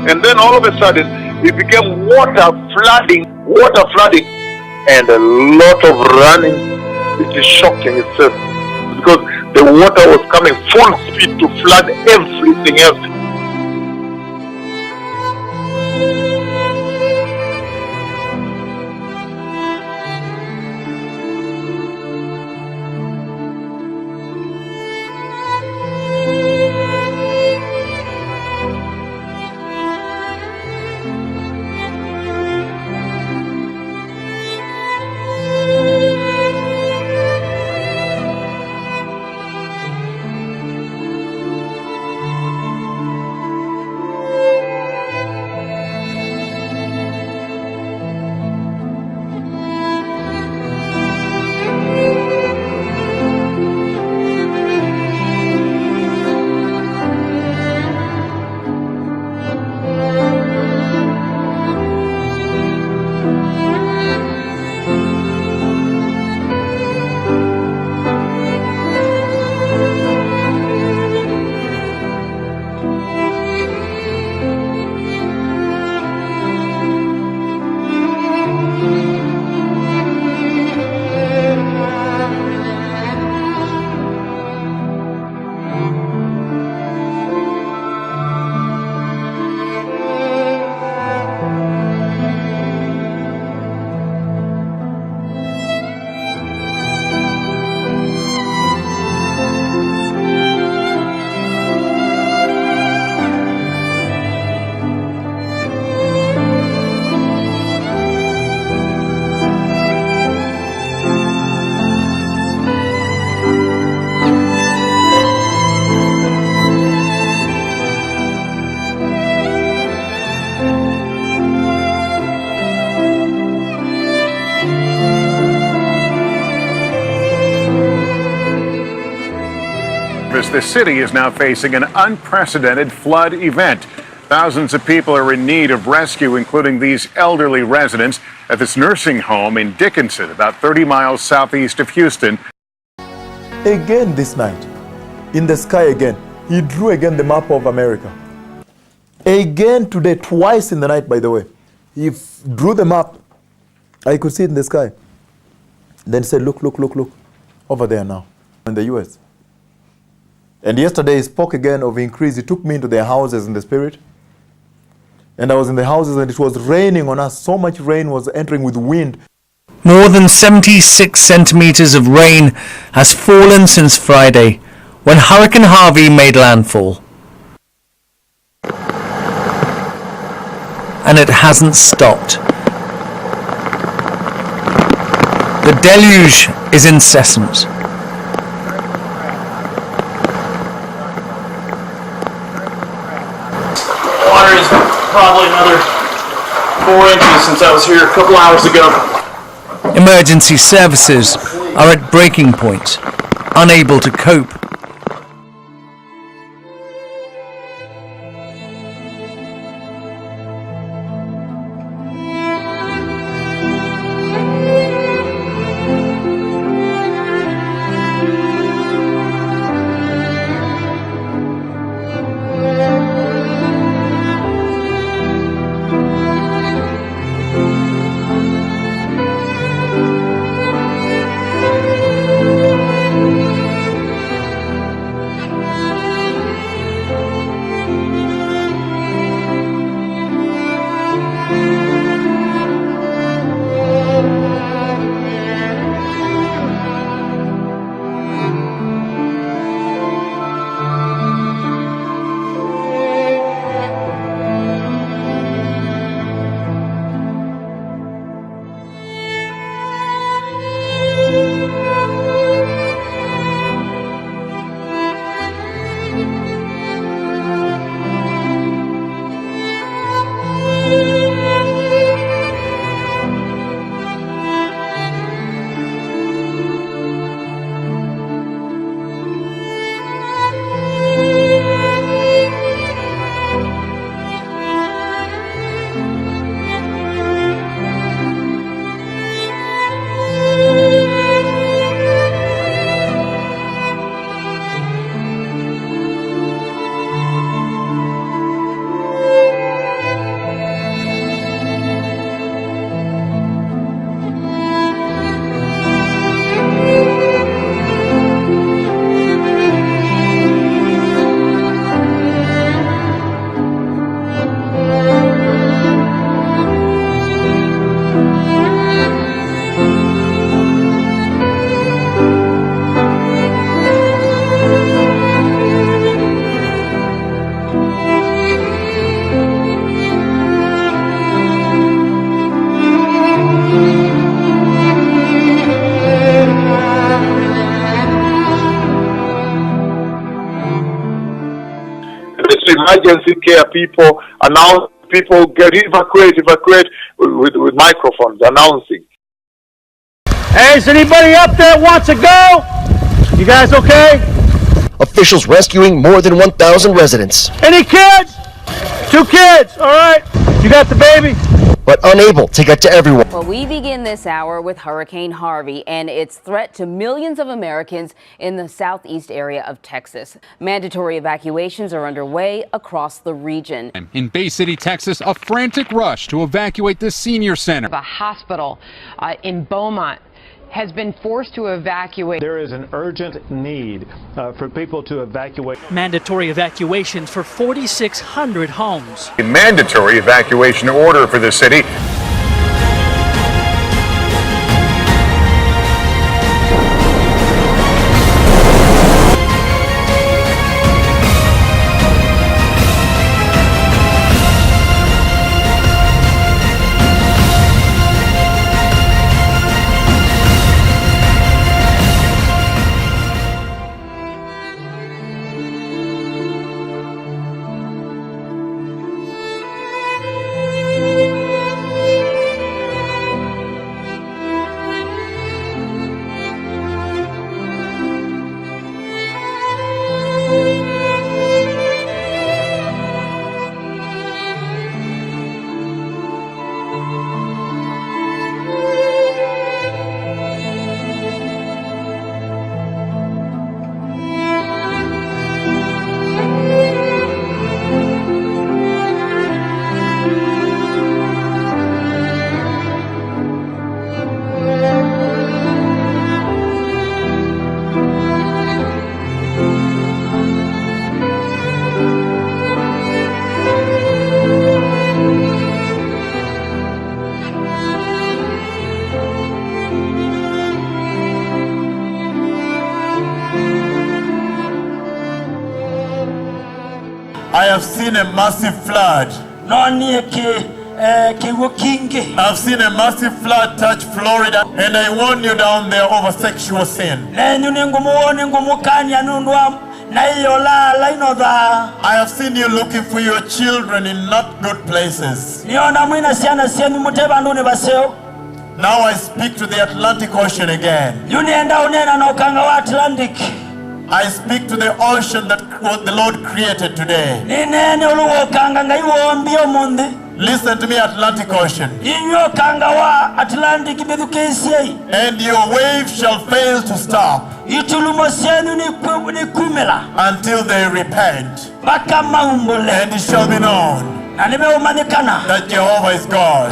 And then all of a sudden, it became water flooding, and a lot of running. It is shocking itself because the water was coming full speed to flood everything else. as the city is now facing an unprecedented flood event. Thousands of people are in need of rescue, including these elderly residents at this nursing home in Dickinson, about 30 miles southeast of Houston. Again this night, in the sky again, he drew again the map of America. Again today, twice in the night, by the way, he drew the map. I could see it in the sky. Then he said, look, look, look, look, over there now, in the US. And yesterday he spoke again of increase. He took me into their houses in the spirit. And I was in the houses and it was raining on us. So much rain was entering with wind. More than 76 centimeters of rain has fallen since Friday, when Hurricane Harvey made landfall. And it hasn't stopped. The deluge is incessant. Water is probably another 4 inches since I was here a couple hours ago. Emergency services are at breaking point, unable to cope. Emergency care people announce people get evacuate with microphones announcing. Hey, is anybody up there wants to go? You guys okay? Officials rescuing more than 1,000 residents. Any kids? 2 kids, all right. You got the baby? But unable to get to everyone. Well, we begin this hour with Hurricane Harvey and its threat to millions of Americans in the southeast area of Texas. Mandatory evacuations are underway across the region. In Bay City, Texas, a frantic rush to evacuate the senior center. A hospital in Beaumont has been forced to evacuate. There is an urgent need for people to evacuate. Mandatory evacuations for 4,600 homes. A mandatory evacuation order for the city. have seen a massive flood. I've seen a massive flood touch Florida, and I warn you down there over sexual sin. I have seen you looking for your children in not good places. Now I speak to the Atlantic Ocean again. I speak to the ocean that the Lord created today. Listen to me, Atlantic Ocean. And your waves shall fail to stop until they repent. And it shall be known that Jehovah is God.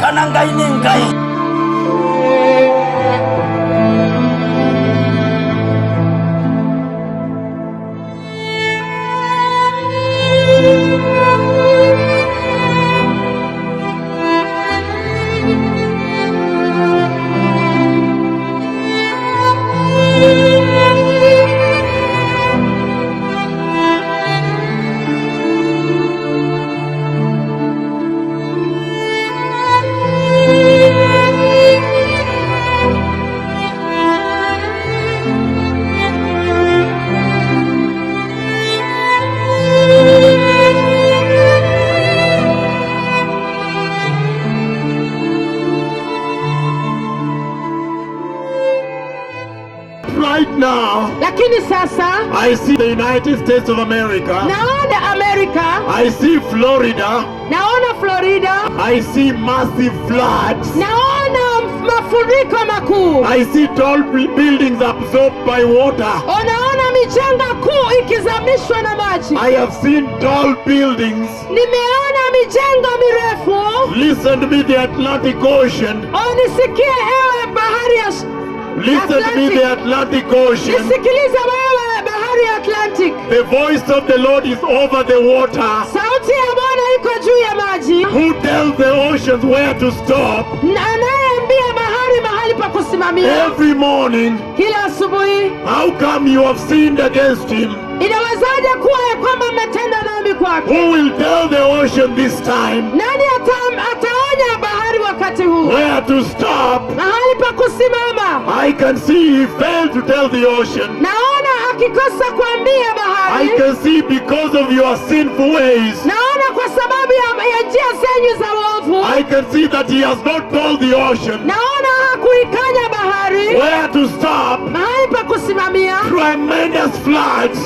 Right now, I see the United States of America. I see Florida. I see massive floods. I see tall buildings absorbed by water. I have seen tall buildings. Listen to me, the Atlantic Ocean. Listen to me, the Atlantic Ocean. The voice of the Lord is over the water. Who tells the oceans where to stop? Every morning. How come you have sinned against him? Who will tell the ocean this time where to stop? I can see he failed to tell the ocean. I can see because of your sinful ways. I can see that he has not told the ocean where to stop. Tremendous floods.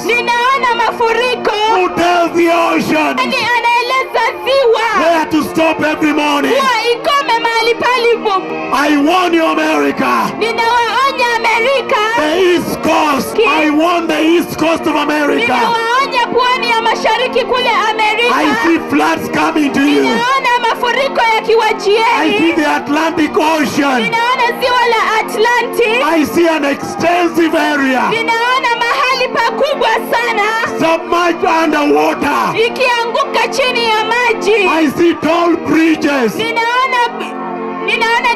Ninaona mafuriko. Who tells the ocean Nani anaeleza ziwa where to stop every morning? kuwa ikome mahali palipo. I warn you, America. Ninawaonya Amerika. The East Coast. I warn the East Coast of America. Ninawaonya pwani ya mashariki kule Amerika. I see floods coming to you. Ninaona mafuriko yakiwajieni. I see the Atlantic Ocean. Ninaona ziwa la Atlantic. I see an extensive area. Ninaona mahali pakubwa sana Submerged underwater. ikianguka chini ya maji. I see tall bridges. Ninaona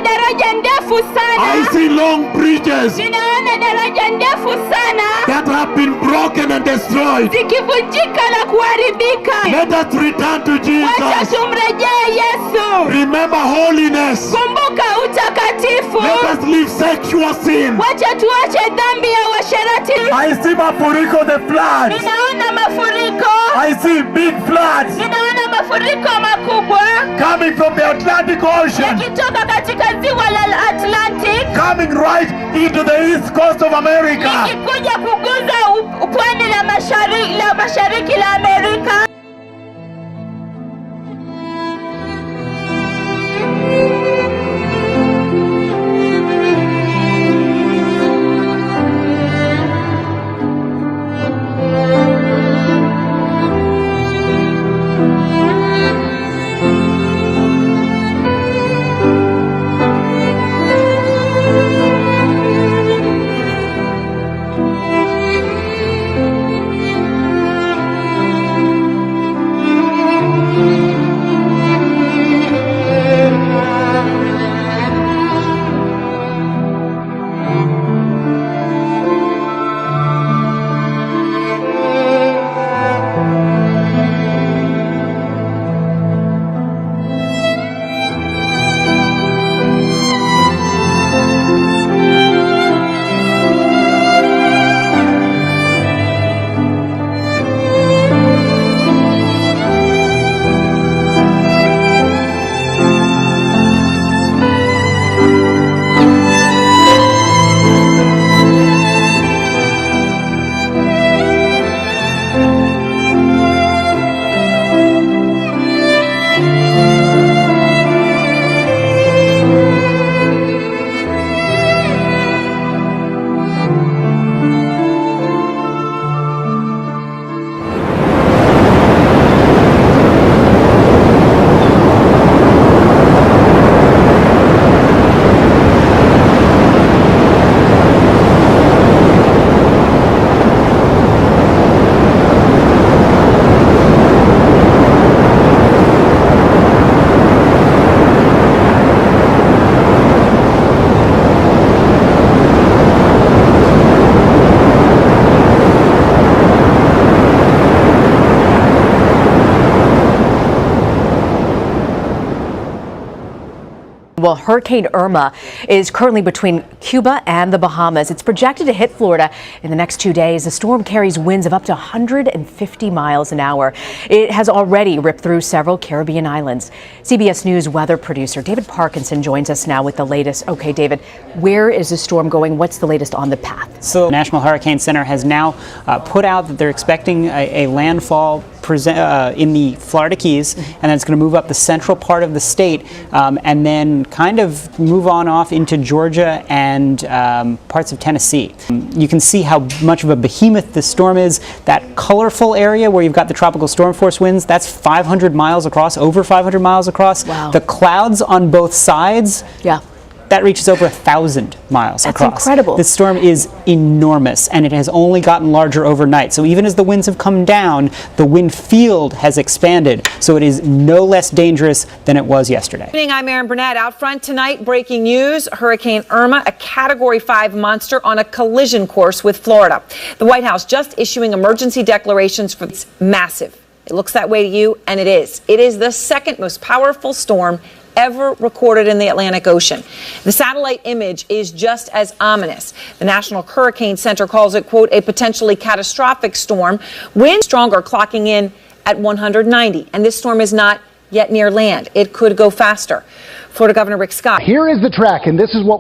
daraja ndefu sana. I see long bridges Ninaona daraja ndefu sana that have been broken and destroyed. zikivunjika na kuharibika. Let us return to Wacha Jesus. tumrejee Yesu. Remember holiness. Kumbuka utakatifu. Let us leave sexual sin. Wacha tuache dhambi ya uasherati. I see mafuriko, the floods. Ninaona mafuriko. I see big floods Ninaona mafuriko makubwa coming from the Atlantic Ocean, yakitoka katika ziwa la Atlantic coming right into the East Coast of America. ikikuja kuguza pwani la mashariki la Amerika. Well, Hurricane Irma is currently between Cuba and the Bahamas. It's projected to hit Florida in the next 2 days. The storm carries winds of up to 150 miles an hour. It has already ripped through several Caribbean islands. CBS News weather producer David Parkinson joins us now with the latest. Okay, David, where is the storm going? What's the latest on the path? So the National Hurricane Center has now put out that they're expecting a landfall in the Florida Keys, and then it's going to move up the central part of the state, and then kind of move on off into Georgia and parts of Tennessee. You can see how much of a behemoth this storm is. That colorful area where you've got the tropical storm force winds, that's 500 miles across, over 500 miles across. Wow. The clouds on both sides, that reaches over 1,000 miles across. That's incredible. This storm is enormous, and it has only gotten larger overnight. So even as the winds have come down, the wind field has expanded, so it is no less dangerous than it was yesterday. Good evening, I'm Erin Burnett. Out front tonight, breaking news, Hurricane Irma, a Category 5 monster on a collision course with Florida. The White House just issuing emergency declarations for it's massive. It looks that way to you, and it is. It is the second most powerful storm ever recorded in the Atlantic Ocean. The satellite image is just as ominous. The National Hurricane Center calls it, quote, a potentially catastrophic storm. Winds stronger, clocking in at 190. And this storm is not yet near land. It could go faster. Florida Governor Rick Scott. Here is the track, and this is what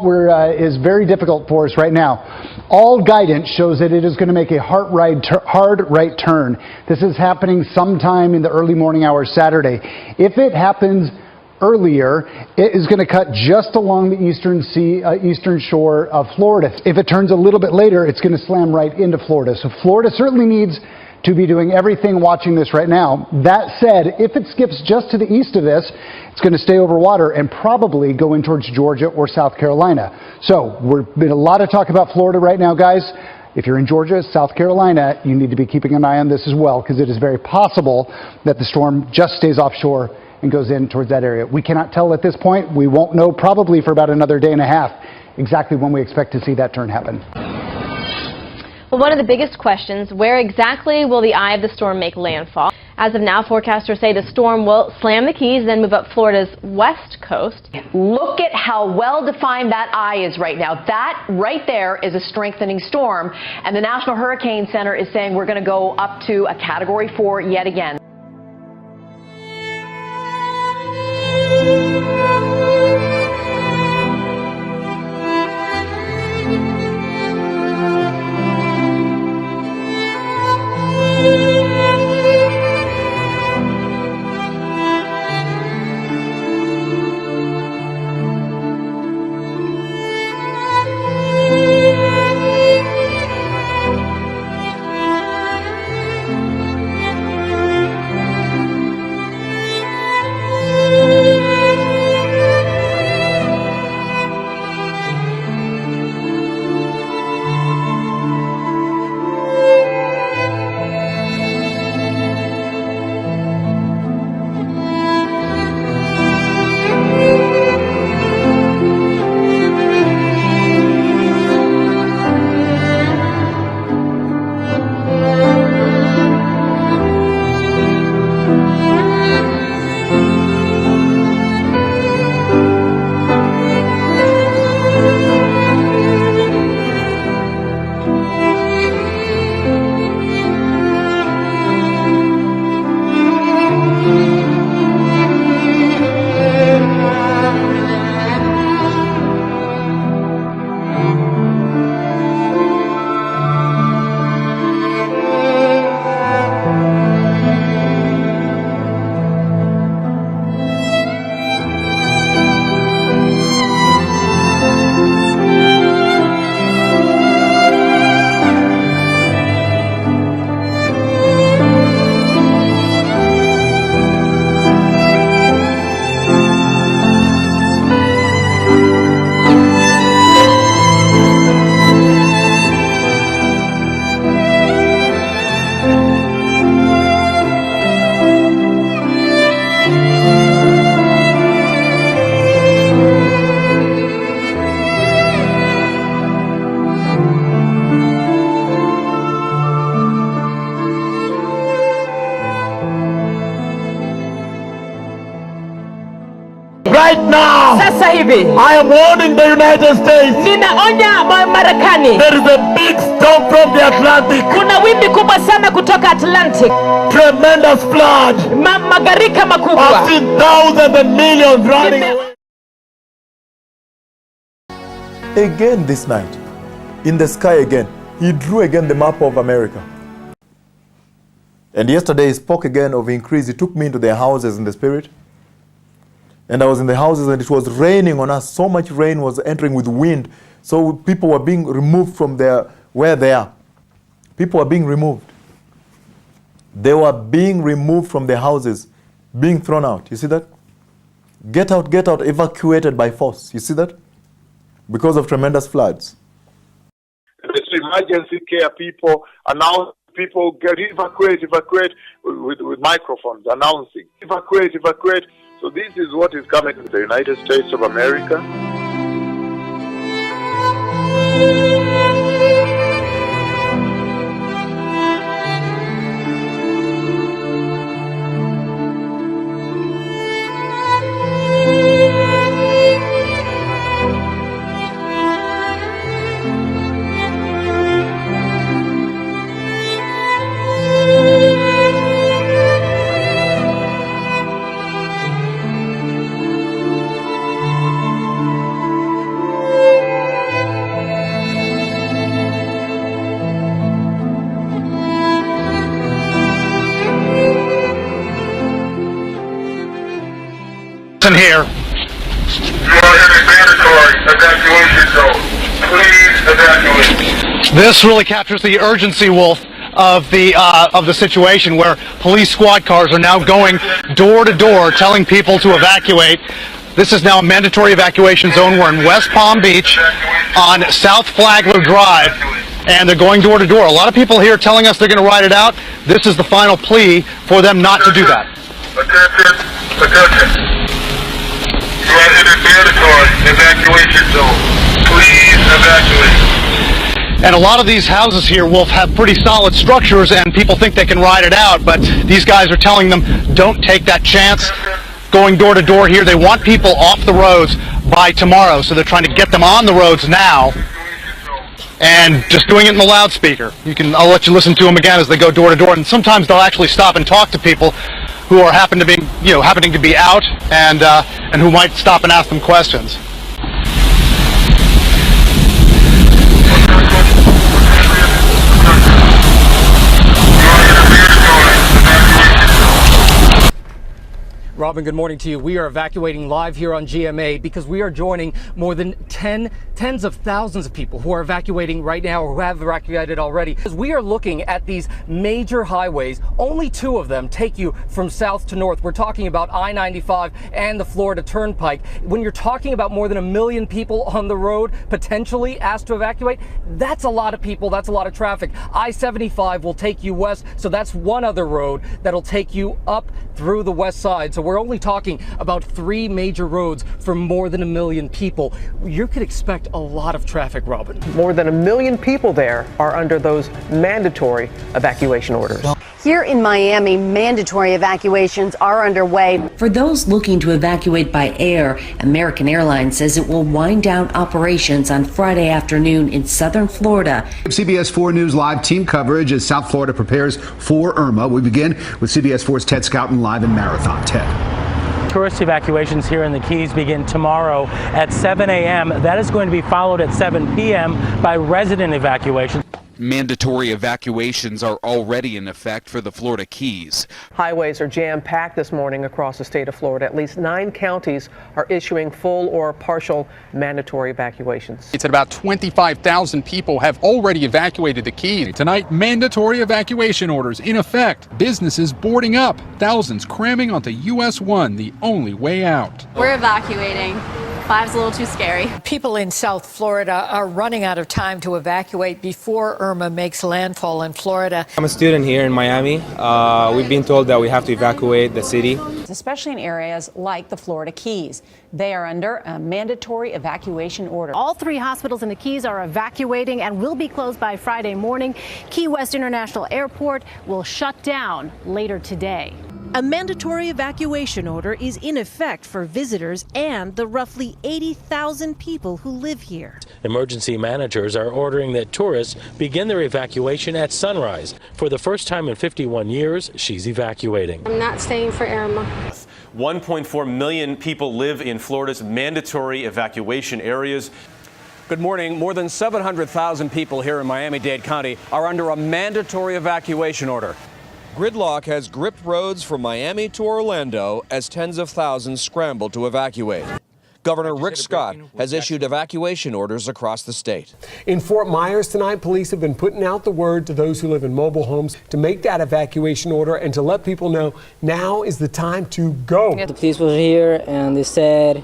is very difficult for us right now. All guidance shows that it is going to make a hard right turn. This is happening sometime in the early morning hours Saturday. If it happens earlier, it is going to cut just along the eastern shore of Florida. If it turns a little bit later, it's going to slam right into Florida. So Florida certainly needs to be doing everything watching this right now. That said, if it skips just to the east of this, it's going to stay over water and probably go in towards Georgia or South Carolina. So we've been a lot of talk about Florida right now, guys. If you're in Georgia, South Carolina, you need to be keeping an eye on this as well, because it is very possible that the storm just stays offshore and goes in towards that area. We cannot tell at this point. We won't know probably for about another day and a half exactly when we expect to see that turn happen. Well, one of the biggest questions, where exactly will the eye of the storm make landfall? As of now, forecasters say the storm will slam the Keys, then move up Florida's west coast. Look at how well defined that eye is right now. That right there is a strengthening storm. And the National Hurricane Center is saying we're going to go up to a Category 4 yet again. Right now, Sasa hivi I am warning the United States. Ninaonya Marekani. There is a big storm from the Atlantic. Kuna wimbi kubwa sana kutoka Atlantic. Tremendous flood. Magarika makubwa. I've seen thousands and millions running away. Again this night, in the sky again, he drew again the map of America. And yesterday he spoke again of increase. He took me into their houses in the spirit. And I was in the houses and it was raining on us. So much rain was entering with wind. So people were being removed from where they are. People were being removed. They were being removed from their houses, being thrown out. You see that? Get out, evacuated by force. You see that? Because of tremendous floods. It's emergency care people announce people get evacuate with microphones announcing evacuate. So this is what is coming to the United States of America. Listen here. You are in a mandatory evacuation zone. Please evacuate. This really captures the urgency, Wolf, of the situation, where police squad cars are now going door to door telling people to evacuate. This is now a mandatory evacuation zone. We're in West Palm Beach on South Flagler Drive, and they're going door to door. A lot of people here telling us they're going to ride it out. This is the final plea for them not to do that. Attention. You are in a mandatory evacuation zone. Please evacuate. And a lot of these houses here, Wolf, have pretty solid structures, and people think they can ride it out, but these guys are telling them, don't take that chance. Going door to door here, they want people off the roads by tomorrow, so they're trying to get them on the roads now and just doing it in the loudspeaker. I'll let you listen to them again as they go door to door, and sometimes they'll actually stop and talk to people who are happening to be out and who might stop and ask them questions. Robin, good morning to you. We are evacuating live here on GMA because we are joining more than tens of thousands of people who are evacuating right now or who have evacuated already. As we are looking at these major highways, only two of them take you from south to north. We're talking about I-95 and the Florida Turnpike. When you're talking about more than 1 million people on the road potentially asked to evacuate, that's a lot of people, that's a lot of traffic. I-75 will take you west, so that's one other road that'll take you up through the west side. So we're only talking about 3 major roads for more than 1 million people. You could expect a lot of traffic, Robin. More than 1 million people there are under those mandatory evacuation orders. Here in Miami, mandatory evacuations are underway. For those looking to evacuate by air, American Airlines says it will wind down operations on Friday afternoon in southern Florida. CBS 4 News live team coverage as South Florida prepares for Irma. We begin with CBS 4's Ted Scouten live in Marathon. Ted. Tourist evacuations here in the Keys begin tomorrow at 7 a.m. That is going to be followed at 7 p.m. by resident evacuations. Mandatory evacuations are already in effect for the Florida Keys. Highways are jam-packed this morning across the state of Florida. At least 9 counties are issuing full or partial mandatory evacuations. It's at about 25,000 people have already evacuated the Keys. Tonight, mandatory evacuation orders in effect. Businesses boarding up. Thousands cramming onto US 1, the only way out. We're evacuating. 5's a little too scary. People in South Florida are running out of time to evacuate before Irma makes landfall in Florida. I'm a student here in Miami. We've been told that we have to evacuate the city. Especially in areas like the Florida Keys. They are under a mandatory evacuation order. All 3 hospitals in the Keys are evacuating and will be closed by Friday morning. Key West International Airport will shut down later today. A mandatory evacuation order is in effect for visitors and the roughly 80,000 people who live here. Emergency managers are ordering that tourists begin their evacuation at sunrise. For the first time in 51 years, she's evacuating. I'm not staying for Irma. 1.4 million people live in Florida's mandatory evacuation areas. Good morning. More than 700,000 people here in Miami-Dade County are under a mandatory evacuation order. Gridlock has gripped roads from Miami to Orlando as tens of thousands scramble to evacuate. Governor Rick Scott has issued evacuation orders across the state. In Fort Myers tonight, police have been putting out the word to those who live in mobile homes to make that evacuation order and to let people know now is the time to go. The police were here and they said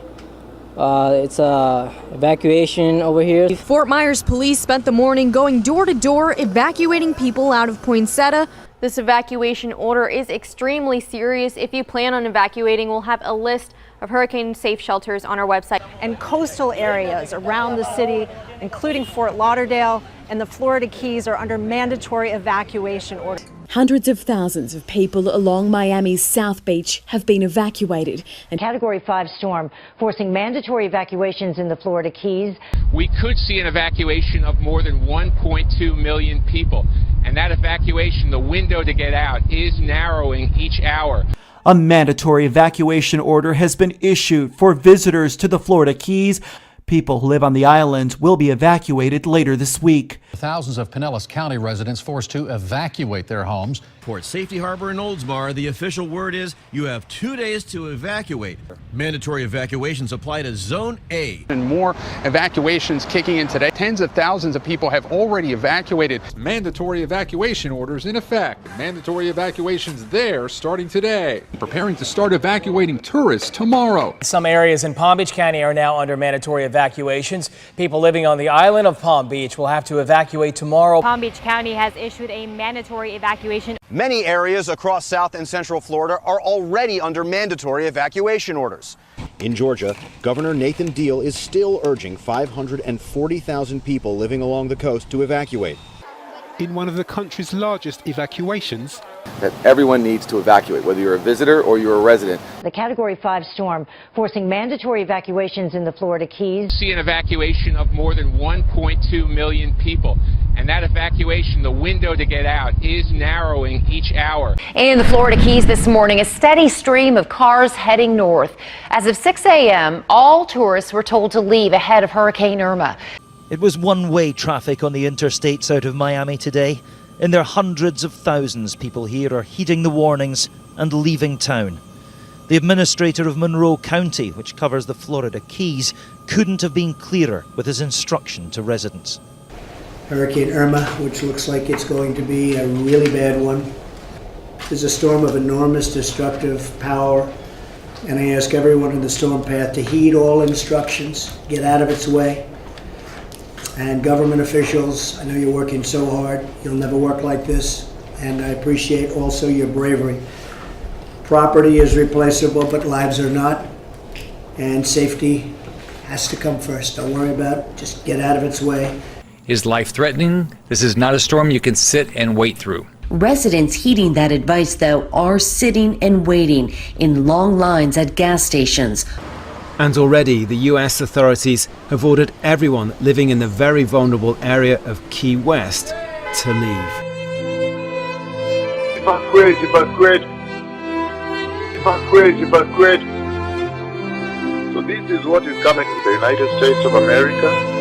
it's evacuation over here. Fort Myers police spent the morning going door to door evacuating people out of Poinsettia. This evacuation order is extremely serious. If you plan on evacuating, we'll have a list of hurricane-safe shelters on our website. And coastal areas around the city, including Fort Lauderdale and the Florida Keys, are under mandatory evacuation orders. Hundreds of thousands of people along Miami's South Beach have been evacuated. A Category 5 storm forcing mandatory evacuations in the Florida Keys. We could see an evacuation of more than 1.2 million people. And that evacuation, the window to get out, is narrowing each hour. A mandatory evacuation order has been issued for visitors to the Florida Keys. People who live on the island will be evacuated later this week. Thousands of Pinellas County residents forced to evacuate their homes. Port Safety Harbor in Oldsmar, the official word is you have 2 days to evacuate. Mandatory evacuations apply to Zone A. And more evacuations kicking in today. Tens of thousands of people have already evacuated. Mandatory evacuation orders in effect. Mandatory evacuations there starting today. Preparing to start evacuating tourists tomorrow. Some areas in Palm Beach County are now under mandatory evacuations. People living on the island of Palm Beach will have to evacuate tomorrow. Palm Beach County has issued a mandatory evacuation. Many areas across South and Central Florida are already under mandatory evacuation orders. In Georgia, Governor Nathan Deal is still urging 540,000 people living along the coast to evacuate. In one of the country's largest evacuations, that everyone needs to evacuate, whether you're a visitor or you're a resident. The Category 5 storm forcing mandatory evacuations in the Florida Keys. See an evacuation of more than 1.2 million people. And that evacuation, the window to get out, is narrowing each hour. In the Florida Keys this morning, a steady stream of cars heading north. As of 6 a.m., all tourists were told to leave ahead of Hurricane Irma. It was one-way traffic on the interstates out of Miami today. In their hundreds of thousands, people here are heeding the warnings and leaving town. The administrator of Monroe County, which covers the Florida Keys, couldn't have been clearer with his instruction to residents. Hurricane Irma, which looks like it's going to be a really bad one, is a storm of enormous destructive power, and I ask everyone in the storm path to heed all instructions, get out of its way. And government officials, I know you're working so hard. You'll never work like this, and I appreciate also your bravery. Property is replaceable, but lives are not, and safety has to come first. Don't worry about it. Just get out of its way. Is life-threatening? This is not a storm you can sit and wait through. Residents heeding that advice, though, are sitting and waiting in long lines at gas stations. And already the US authorities have ordered everyone living in the very vulnerable area of Key West to leave. Evacuate, evacuate. Evacuate, evacuate. So this is what is coming to the United States of America.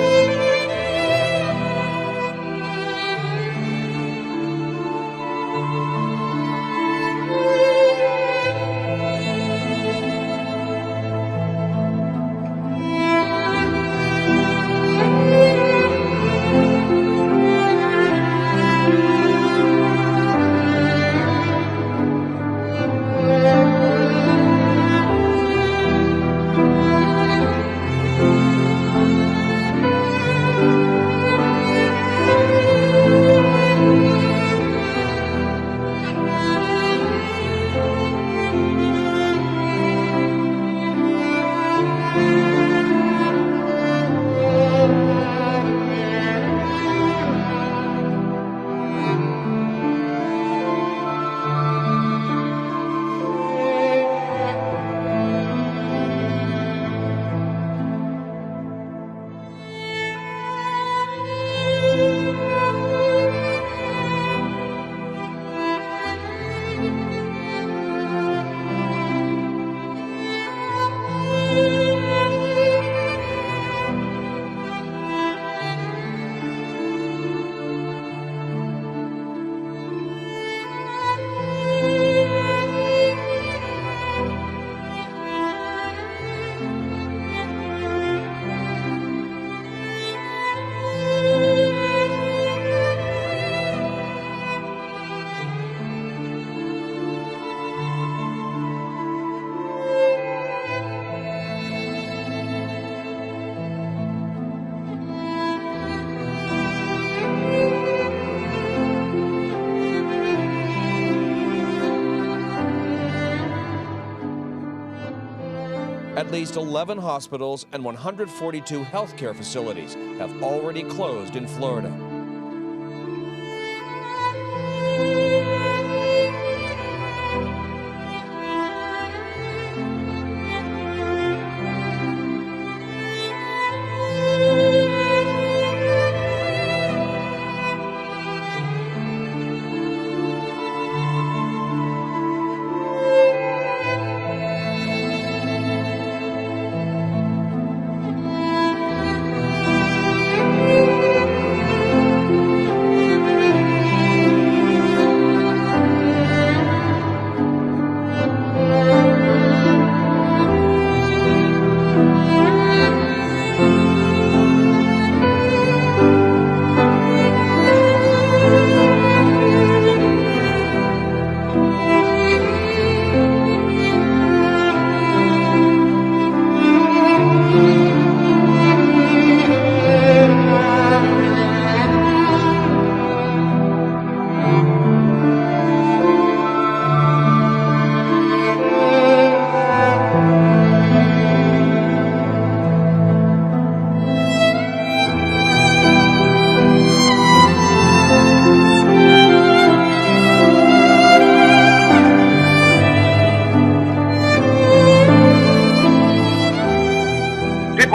At least 11 hospitals and 142 healthcare facilities have already closed in Florida.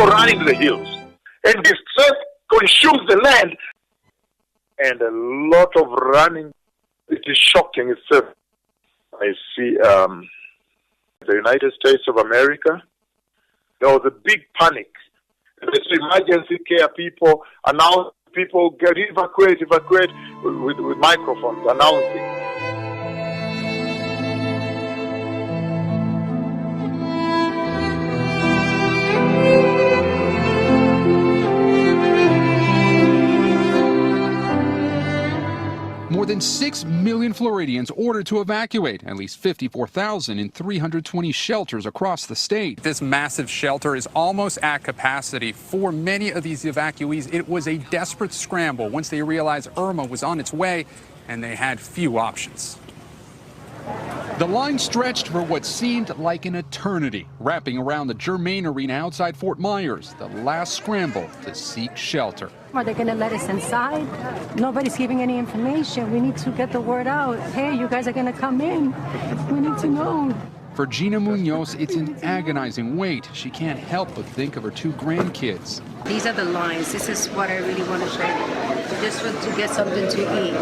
people run into the hills. And this threat consumes the land. And a lot of running. It is shocking itself. I see the United States of America. There was a big panic. There's emergency care people announce people get evacuate with microphones announcing. More than 6 million Floridians ordered to evacuate, at least 54,000 in 320 shelters across the state. This massive shelter is almost at capacity. For many of these evacuees, it was a desperate scramble once they realized Irma was on its way and they had few options. The line stretched for what seemed like an eternity, wrapping around the Germain Arena outside Fort Myers, the last scramble to seek shelter. Are they going to let us inside? Nobody's giving any information. We need to get the word out. Hey, you guys are going to come in. We need to know. For Gina Munoz, it's an agonizing wait. She can't help but think of her 2 grandkids. These are the lines. This is what I really want to share. Just to get something to eat.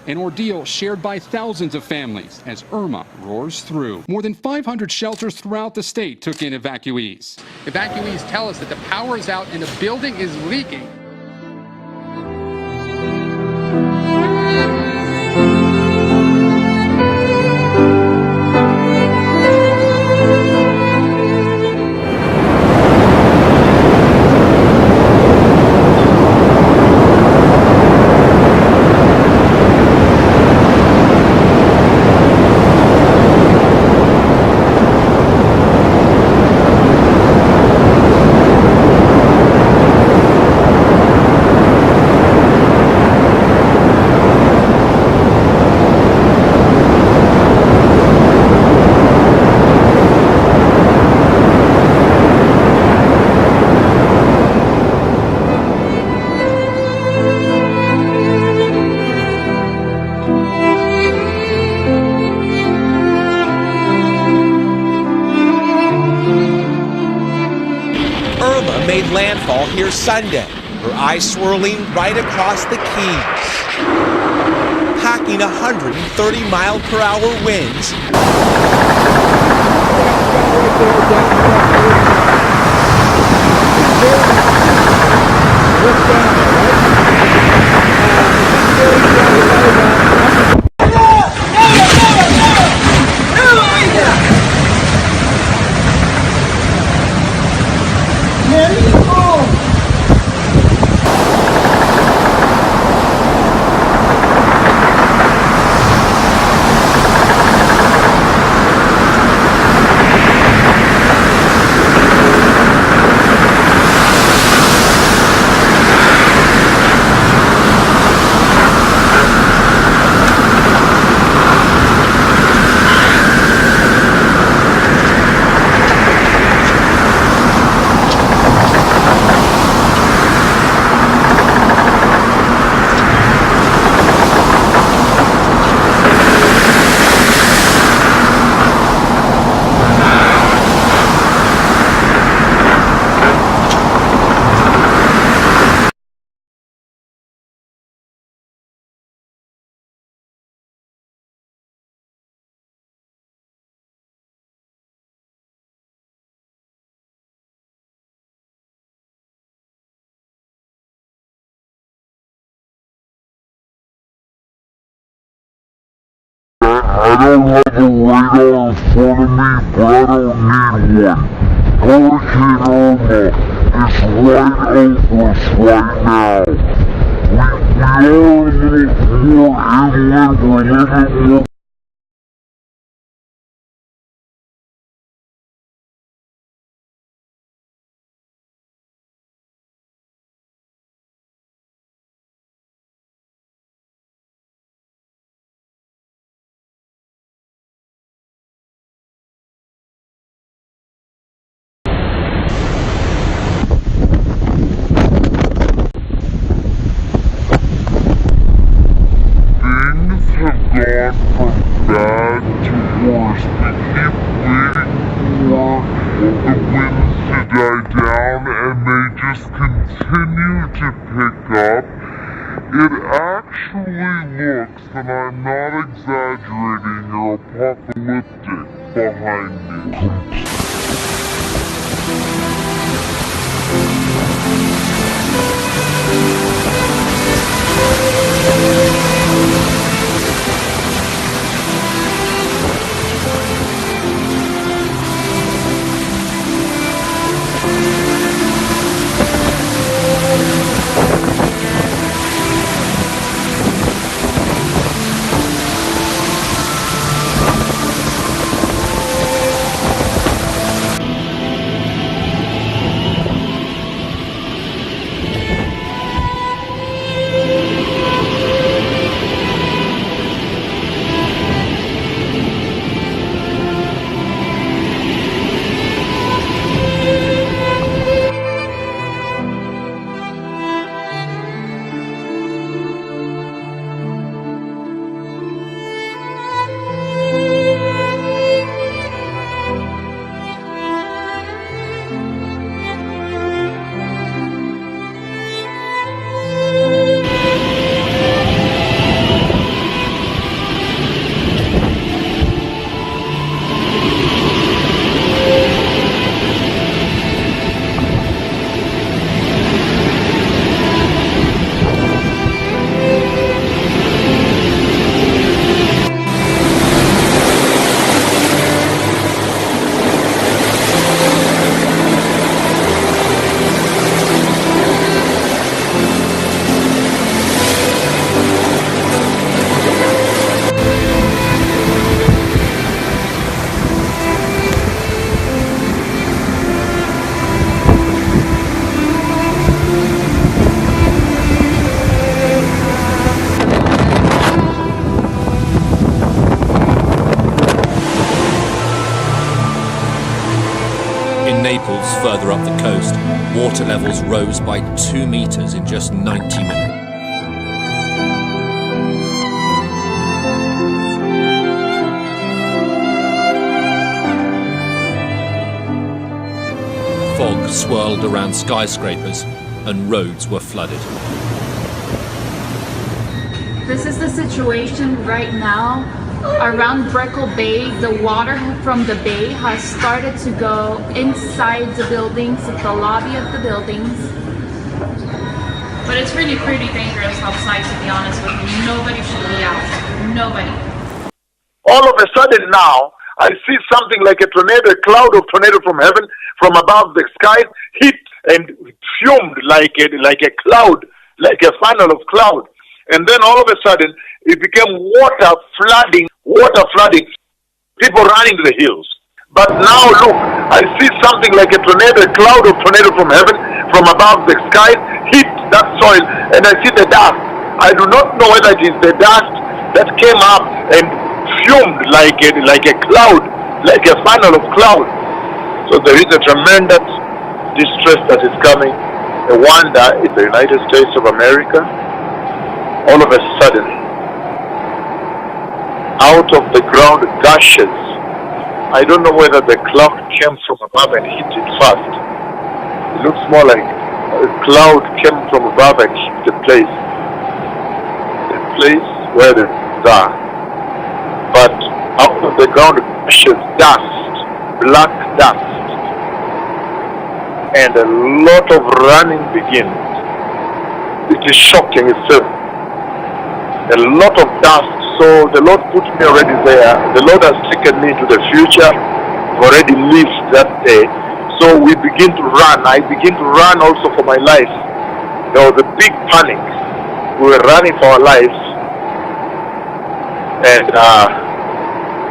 An ordeal shared by thousands of families as Irma roars through. More than 500 shelters throughout the state took in evacuees. Evacuees tell us that the power is out and the building is leaking. Made landfall here Sunday, her eyes swirling right across the Keys. Packing 130-mile-per-hour winds. I don't have a radar in front of me, but I don't need one. Hurricane Irma is right over us right now. We are a little more inland, we're a little more. Things have gone from actually looks, and I'm not exaggerating, apocalyptic behind me. Naples, further up the coast, water levels rose by 2 meters in just 90 minutes. Fog swirled around skyscrapers and roads were flooded. This is the situation right now. Around Brickell Bay, the water from the bay has started to go inside the buildings, the lobby of the buildings. But it's really pretty dangerous outside, to be honest with you. Nobody should be out. Nobody. All of a sudden now, I see something like a tornado, a cloud of tornado from heaven, from above the sky, hit and fumed like a cloud, like a funnel of cloud. And then all of a sudden, it became water flooding, people running to the hills. But now look, I see something like a tornado, a cloud of tornado from heaven, from above the sky, hit that soil, and I see the dust. I do not know whether it is the dust that came up and fumed like a cloud, like a funnel of cloud. So there is a tremendous distress that is coming. I wonder if the United States of America, all of a sudden, out of the ground gushes. I don't know whether the cloud came from above and hit it first. It looks more like a cloud came from above and hit the place where the are. But out of the ground gushes dust, black dust, and a lot of running begins. It is shocking itself. A lot of dust. So the Lord put me already there. The Lord has taken me to the future. I've already lived that day. So we begin to run. I begin to run also for my life. There was a big panic. We were running for our lives. And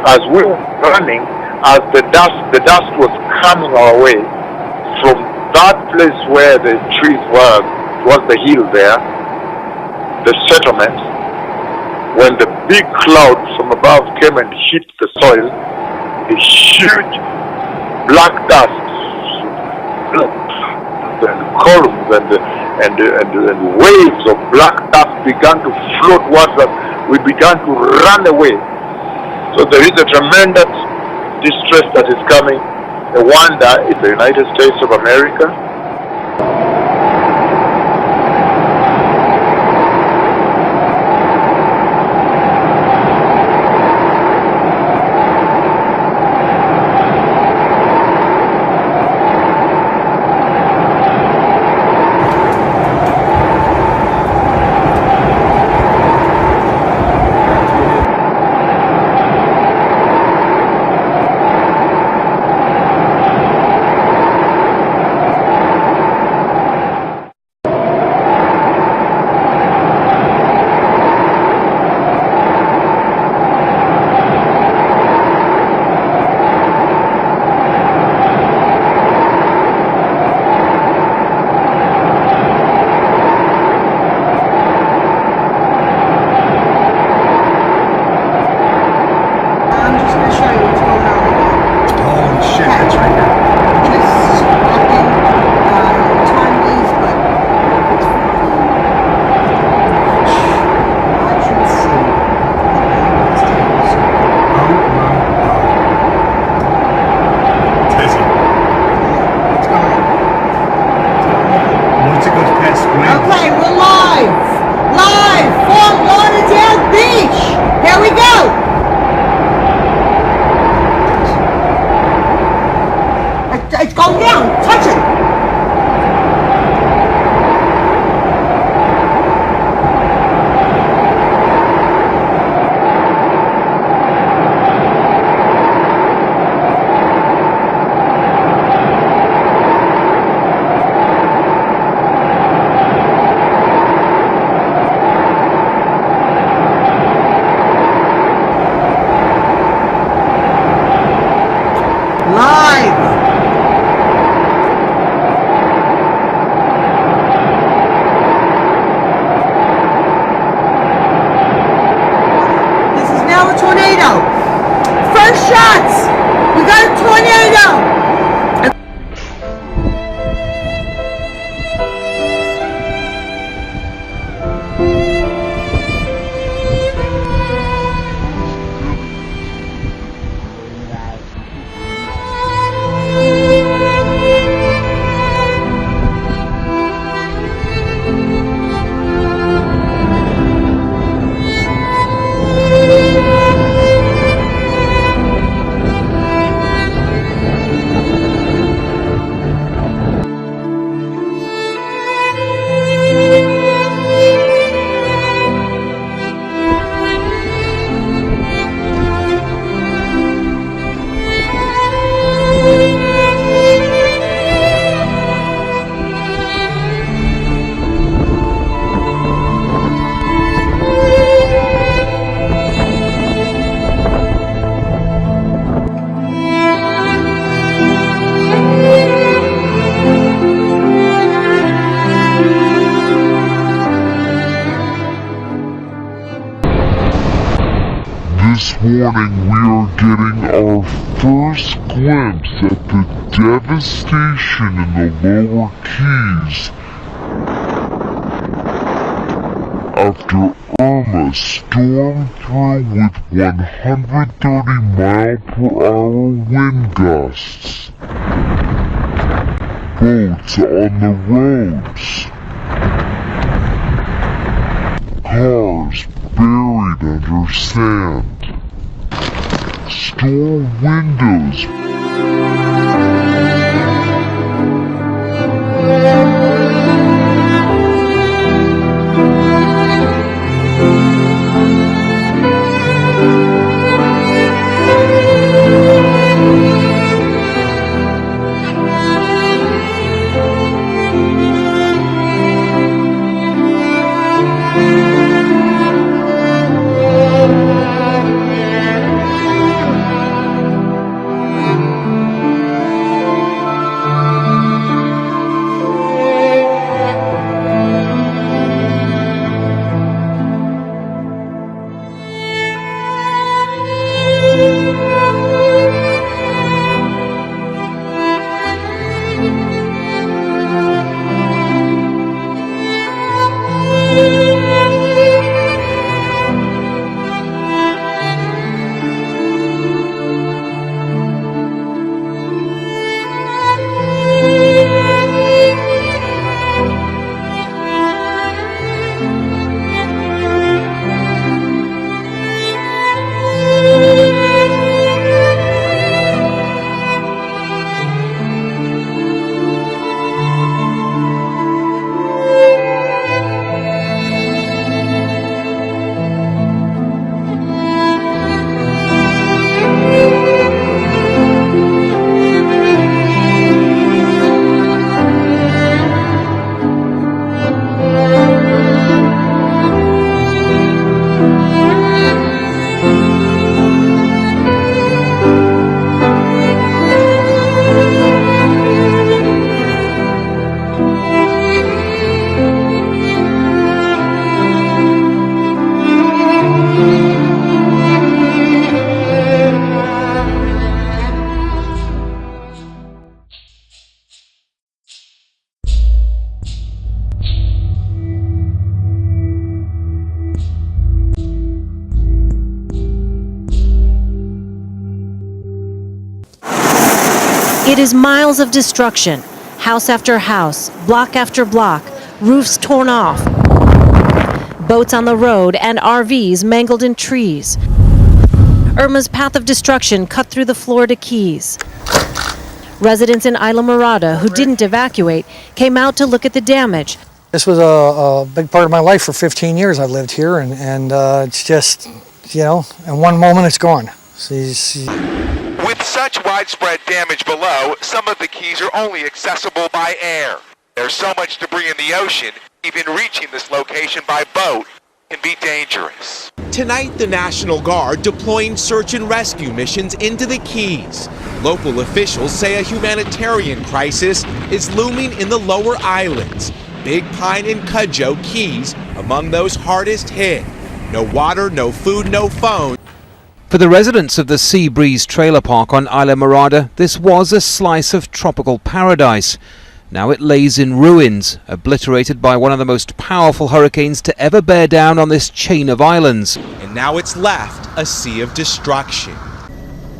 as we were running, as the dust was coming our way from that place where the trees were, was the hill there, the settlement. When the big cloud from above came and hit the soil, a huge black dust, and columns and waves of black dust began to float towards us. We began to run away. So there is a tremendous distress that is coming. I wonder if the United States of America, calm down. Touch it. This morning we are getting our first glimpse at the devastation in the lower Keys after Irma stormed through with 130-mile-per-hour wind gusts. Boats on the roads. Cars buried under sand. Store windows. It is miles of destruction, house after house, block after block, roofs torn off, boats on the road, and RVs mangled in trees. Irma's path of destruction cut through the Florida Keys. Residents in Isla Morada who didn't evacuate came out to look at the damage. This was a big part of my life. For 15 years I've lived here, and it's just, you know, in one moment it's gone. With such widespread damage below, some of the keys are only accessible by air. There's so much debris in the ocean, even reaching this location by boat can be dangerous. Tonight, the National Guard deploying search and rescue missions into the Keys. Local officials say a humanitarian crisis is looming in the lower islands. Big Pine and Cudjoe Keys among those hardest hit. No water, no food, no phone. For the residents of the Sea Breeze Trailer Park on Isla Morada, this was a slice of tropical paradise. Now it lays in ruins, obliterated by one of the most powerful hurricanes to ever bear down on this chain of islands. And now it's left a sea of destruction.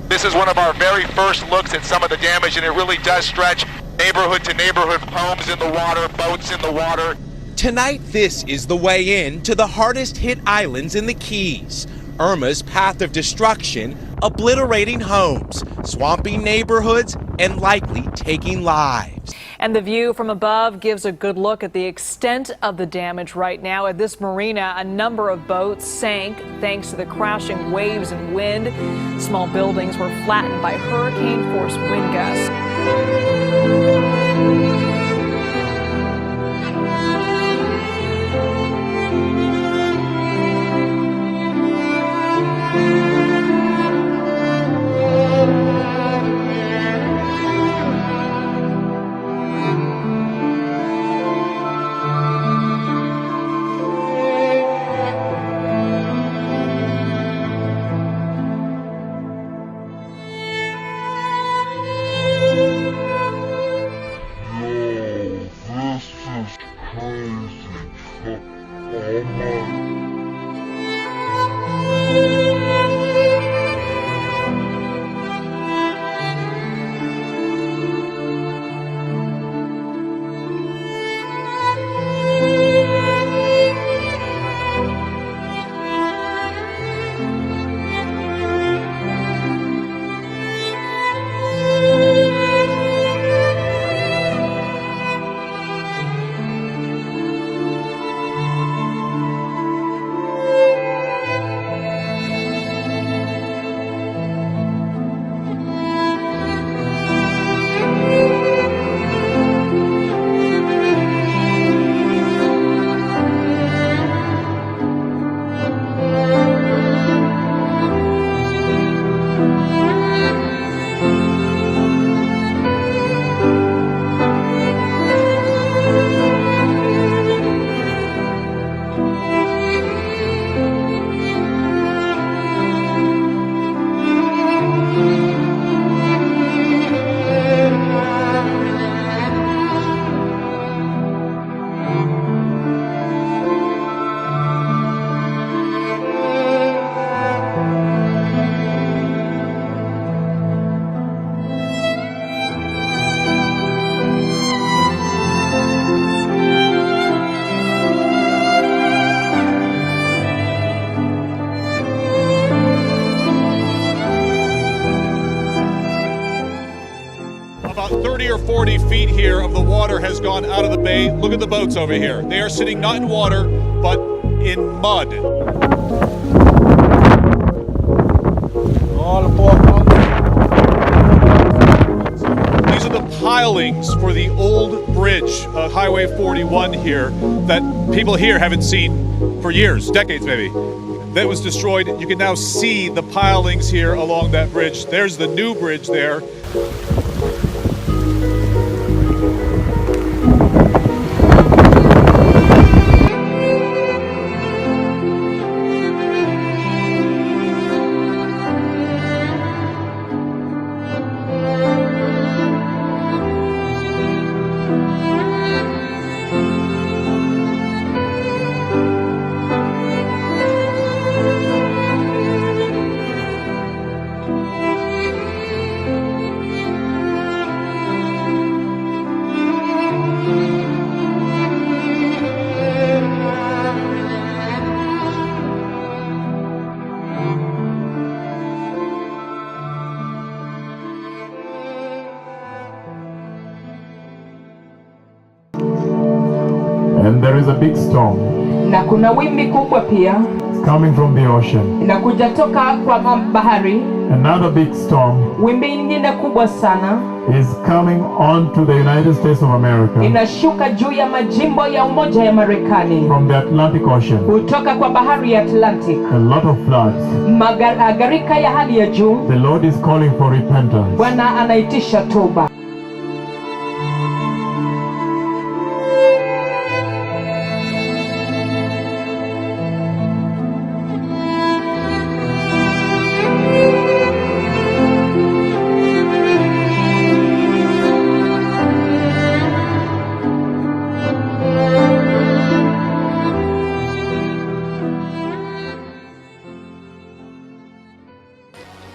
This is one of our very first looks at some of the damage, and it really does stretch neighborhood to neighborhood, homes in the water, boats in the water. Tonight, this is the way in to the hardest hit islands in the Keys. Irma's path of destruction, obliterating homes, swamping neighborhoods, and likely taking lives. And the view from above gives a good look at the extent of the damage right now. At this marina, a number of boats sank thanks to the crashing waves and wind. Small buildings were flattened by hurricane-force wind gusts. About 30 or 40 feet here of the water has gone out of the bay. Look at the boats over here. They are sitting not in water, but in mud. These are the pilings for the old bridge, Highway 41 here, that people here haven't seen for years, decades maybe. That was destroyed. You can now see the pilings here along that bridge. There's the new bridge there. And there is a big storm na kuna wimbi kubwa pia coming from the ocean. inakuja toka kwa bahari. Another big storm Wimbi nyingine kubwa sana is coming onto the United States of America inashuka juu ya majimbo ya Umoja ya Marekani from the Atlantic Ocean. kutoka kwa bahari ya Atlantic. A lot of floods. Gharika ya hali ya juu. The Lord is calling for repentance. Bwana anaitisha toba.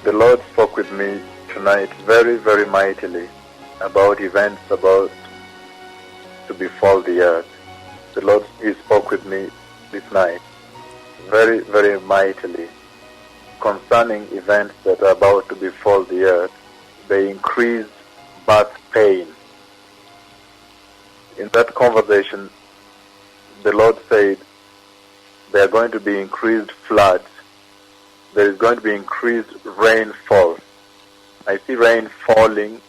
The Lord spoke with me tonight very, very mightily about events about to befall the earth. The Lord, He spoke with me this night very, very mightily concerning events that are about to befall the earth. The increased birth pain. In that conversation, the Lord said there are going to be increased floods. There is going to be increased rainfall. I see rain falling.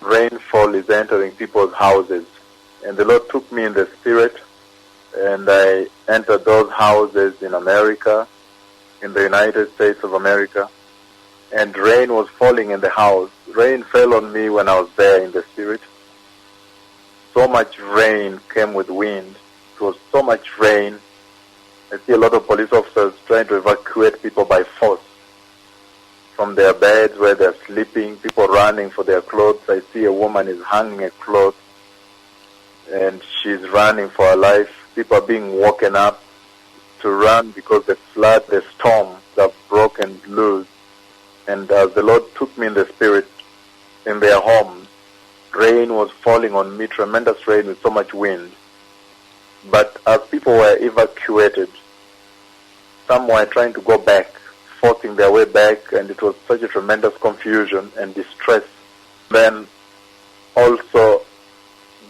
Rainfall is entering people's houses. And the Lord took me in the spirit, and I entered those houses in America, in the United States of America, and rain was falling in the house. Rain fell on me when I was there in the spirit. So much rain came with wind. It was so much rain. I see a lot of police officers trying to evacuate people by force from their beds where they're sleeping, people running for their clothes. I see a woman is hanging a cloth and she's running for her life. People are being woken up to run because the flood, the storms have broken loose. And as the Lord took me in the spirit, in their homes, rain was falling on me, tremendous rain with so much wind. But as people were evacuated, some were trying to go back, forcing their way back, and it was such a tremendous confusion and distress. Then also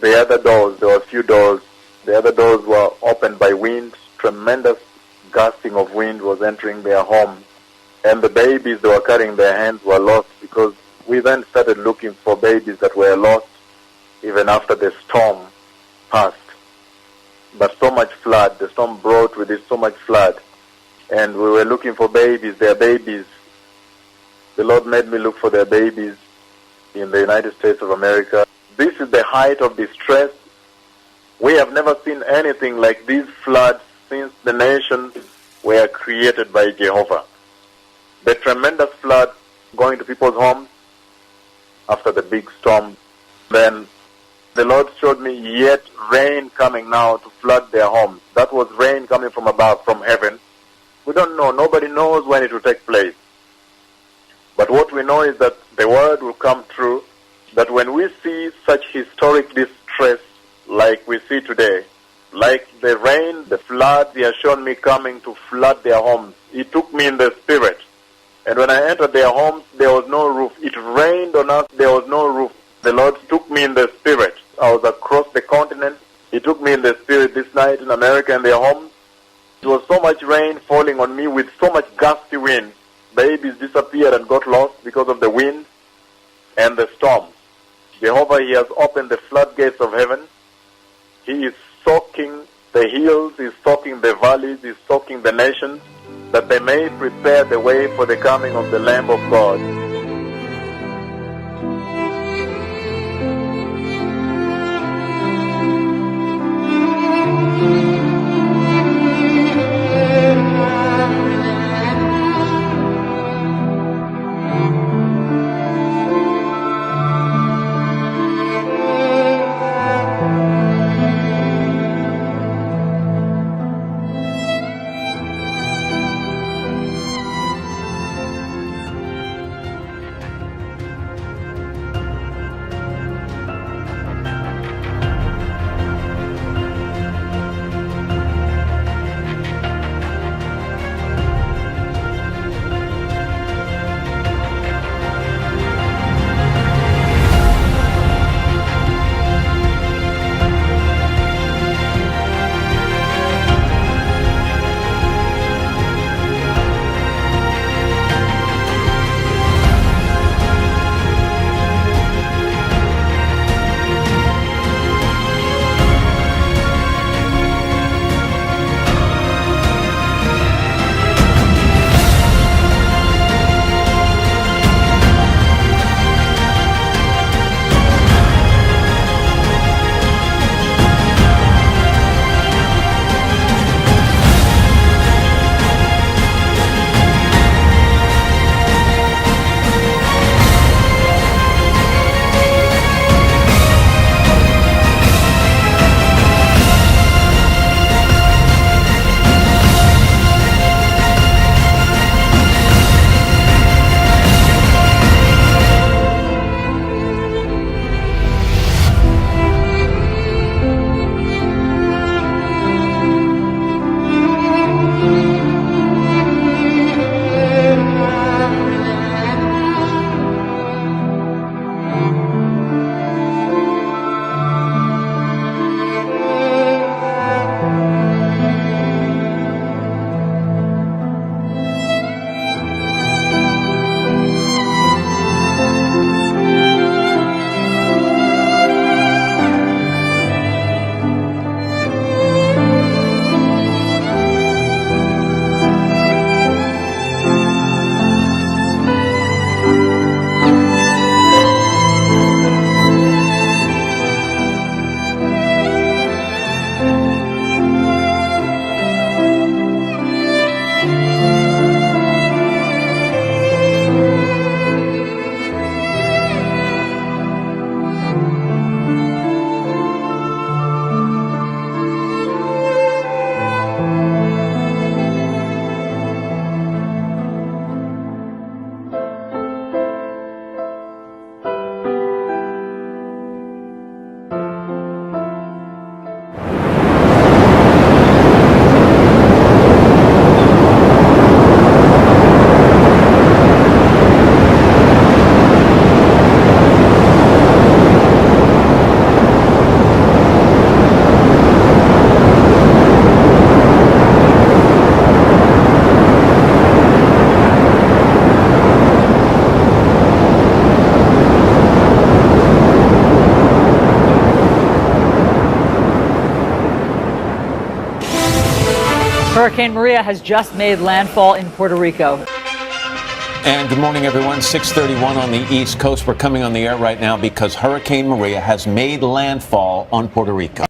the other doors, there were a few doors, the other doors were opened by wind. Tremendous gusting of wind was entering their homes. And the babies they were carrying in their hands were lost, because we then started looking for babies that were lost even after the storm passed. But so much flood, the storm brought with it so much flood. And we were looking for babies, their babies. The Lord made me look for their babies in the United States of America. This is the height of distress. We have never seen anything like these floods since the nations were created by Jehovah. The tremendous flood going to people's homes after the big storm. Then the Lord showed me yet rain coming now to flood their homes. That was rain coming from above, from heaven. We don't know. Nobody knows when it will take place. But what we know is that the word will come true, that when we see such historic distress like we see today, like the rain, the flood, He has shown me coming to flood their homes. He took me in the spirit. And when I entered their homes, there was no roof. It rained on us, there was no roof. The Lord took me in the spirit. I was across the continent. He took me in the spirit this night in America in their homes. It was so much rain falling on me with so much gusty wind. Babies disappeared and got lost because of the wind and the storm. Jehovah, He has opened the floodgates of heaven. He is soaking the hills, He is soaking the valleys, He is soaking the nations, that they may prepare the way for the coming of the Lamb of God. Hurricane Maria has just made landfall in Puerto Rico. And good morning, everyone. 6:31 on the East Coast. We're coming on the air right now because Hurricane Maria has made landfall on Puerto Rico.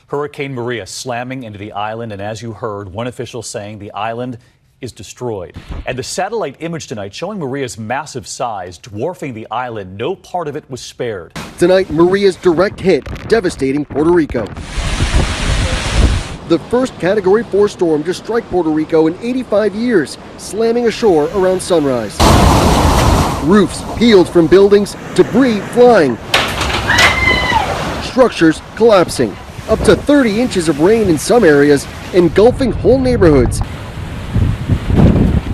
Hurricane Maria slamming into the island, and as you heard, one official saying the island is destroyed. And the satellite image tonight showing Maria's massive size, dwarfing the island. No part of it was spared. Tonight, Maria's direct hit devastating Puerto Rico. The first Category 4 storm to strike Puerto Rico in 85 years, slamming ashore around sunrise. Roofs peeled from buildings, debris flying. Structures collapsing. Up to 30 inches of rain in some areas, engulfing whole neighborhoods.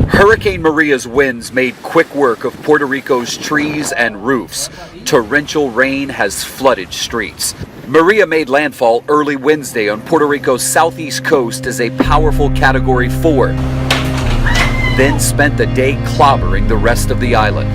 Hurricane Maria's winds made quick work of Puerto Rico's trees and roofs. Torrential rain has flooded streets. Maria made landfall early Wednesday on Puerto Rico's southeast coast as a powerful Category 4. Then spent the day clobbering the rest of the island.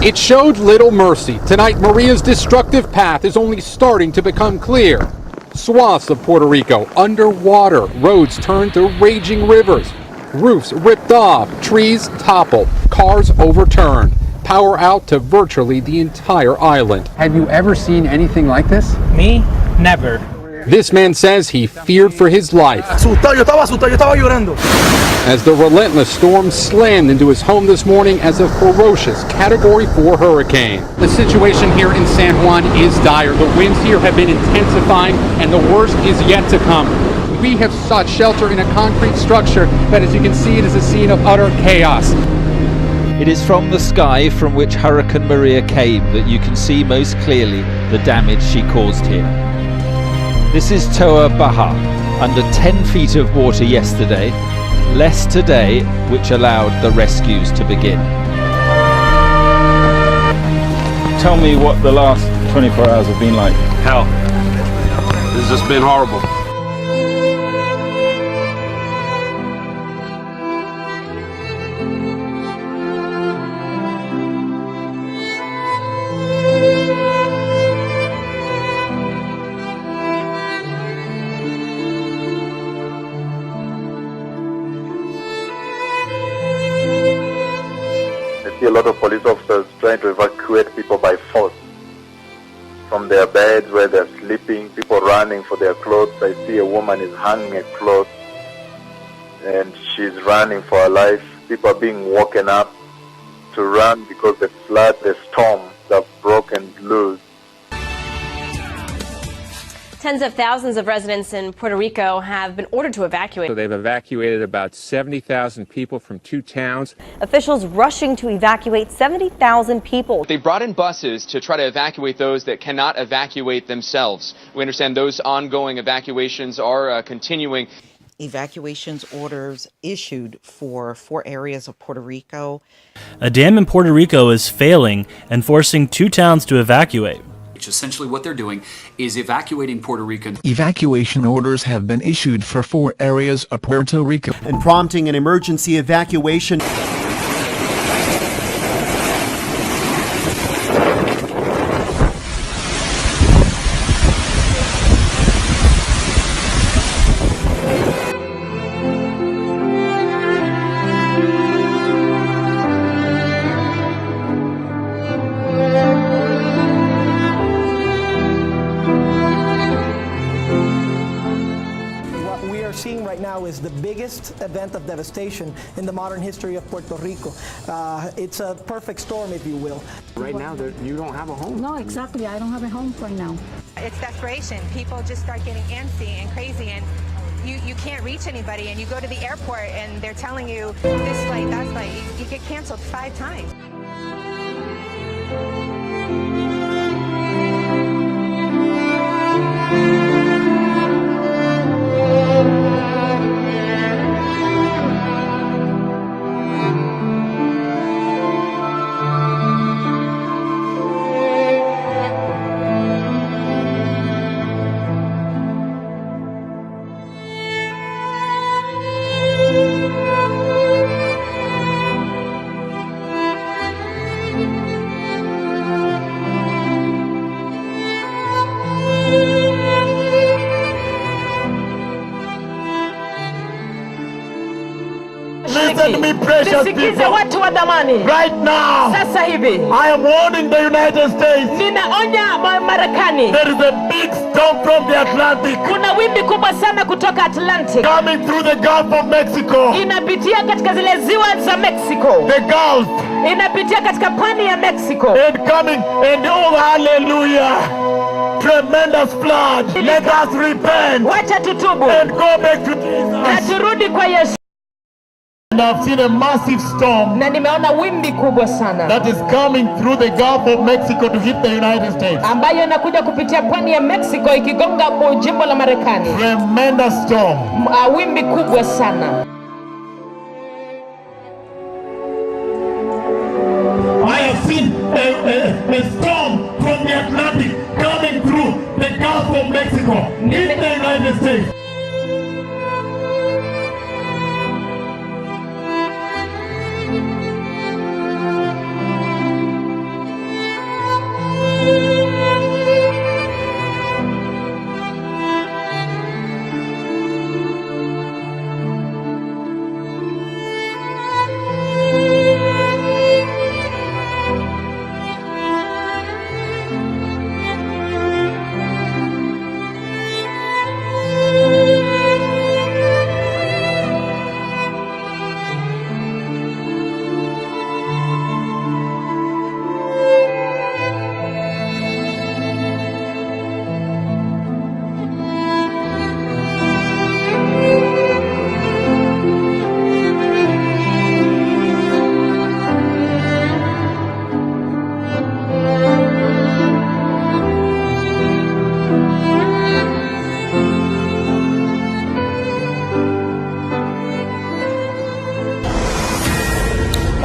It showed little mercy. Tonight, Maria's destructive path is only starting to become clear. Swaths of Puerto Rico underwater, roads turned to raging rivers, roofs ripped off, trees toppled, cars overturned, power out to virtually the entire island. Have you ever seen anything like this? Me? Never. This man says he feared for his life. Asustado, yo estaba llorando. As the relentless storm slammed into his home this morning as a ferocious Category 4 hurricane. The situation here in San Juan is dire. The winds here have been intensifying and the worst is yet to come. We have sought shelter in a concrete structure, but as you can see, it is a scene of utter chaos. It is from the sky from which Hurricane Maria came that you can see most clearly the damage she caused here. This is Toa Baja, under 10 feet of water yesterday, less today, which allowed the rescues to begin. Tell me what the last 24 hours have been like. Hell. It's just been horrible. A lot of police officers trying to evacuate people by force from their beds where they're sleeping, people running for their clothes. I see a woman is hanging a cloth and she's running for her life. People are being woken up to run because the flood, the storm have broken loose. Tens of thousands of residents in Puerto Rico have been ordered to evacuate. So they've evacuated about 70,000 people from 2 towns. Officials rushing to evacuate 70,000 people. They brought in buses to try to evacuate those that cannot evacuate themselves. We understand those ongoing evacuations are continuing. Evacuations orders issued for 4 areas of Puerto Rico. A dam in Puerto Rico is failing and forcing 2 towns to evacuate. Essentially what they're doing is evacuating Puerto Rico. Evacuation orders have been issued for 4 areas of Puerto Rico. And prompting an emergency evacuation. Seeing right now is the biggest event of devastation in the modern history of Puerto Rico. It's a perfect storm, if you will. Right now, you don't have a home. No, exactly. I don't have a home right now. It's desperation. People just start getting antsy and crazy, and you can't reach anybody, and you go to the airport and they're telling you this flight, that flight. You get canceled 5 times. Listen to me, precious people. Watu wa dhamani. Right now, Sasa hivi. I am warning the United States. Ninaonya Marekani. There is a big storm from the Atlantic. Kuna wimbi kubwa sana kutoka Atlantic. Coming through the Gulf of Mexico. Inapitia katika zile ziwa za Mexico. The Gulf. Inapitia katika pwani ya Mexico. And coming, and oh hallelujah. Tremendous flood. Let us repent. Wacha tutubu. And go back to Jesus. Na turudi kwa Yesu. And I've seen a massive storm na nimeona wimbi kubwa sana that is coming through the Gulf of Mexico to hit the United States. Ambayo inakuja kupitia pwani ya Mexico ikigonga jimbo la Marekani. Tremendous storm. Wimbi kubwa sana. I have seen a storm from the Atlantic coming through the Gulf of Mexico in the United States.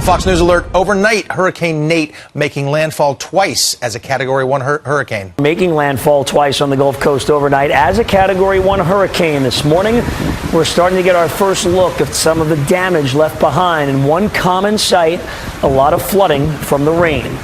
Fox News alert overnight, Hurricane Nate making landfall twice as a Category 1 hurricane. Making landfall twice on the Gulf Coast overnight as a Category 1 hurricane. This morning, we're starting to get our first look at some of the damage left behind. In one common sight, a lot of flooding from the rain.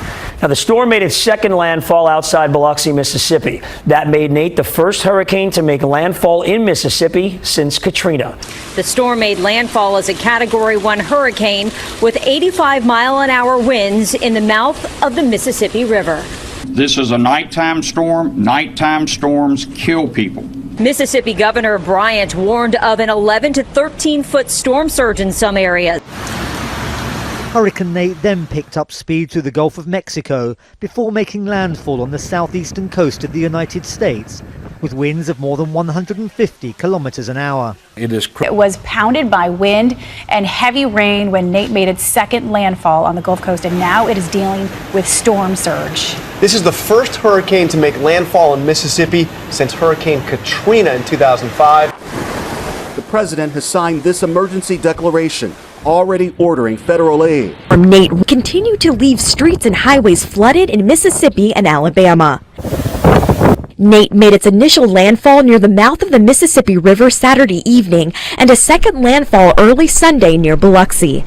Now, the storm made its second landfall outside Biloxi, Mississippi. That made Nate the first hurricane to make landfall in Mississippi since Katrina. The storm made landfall as a Category 1 hurricane with 85-mile-an-hour winds in the mouth of the Mississippi River. This is a nighttime storm. Nighttime storms kill people. Mississippi Governor Bryant warned of an 11 to 13-foot storm surge in some areas. Hurricane Nate then picked up speed through the Gulf of Mexico before making landfall on the southeastern coast of the United States, with winds of more than 150 kilometers an hour. It was pounded by wind and heavy rain when Nate made its second landfall on the Gulf Coast, and now it is dealing with storm surge. This is the first hurricane to make landfall in Mississippi since Hurricane Katrina in 2005. The president has signed this emergency declaration, already ordering federal aid. Nate continue to leave streets and highways flooded in Mississippi and Alabama. Nate made its initial landfall near the mouth of the Mississippi River Saturday evening and a second landfall early Sunday near Biloxi.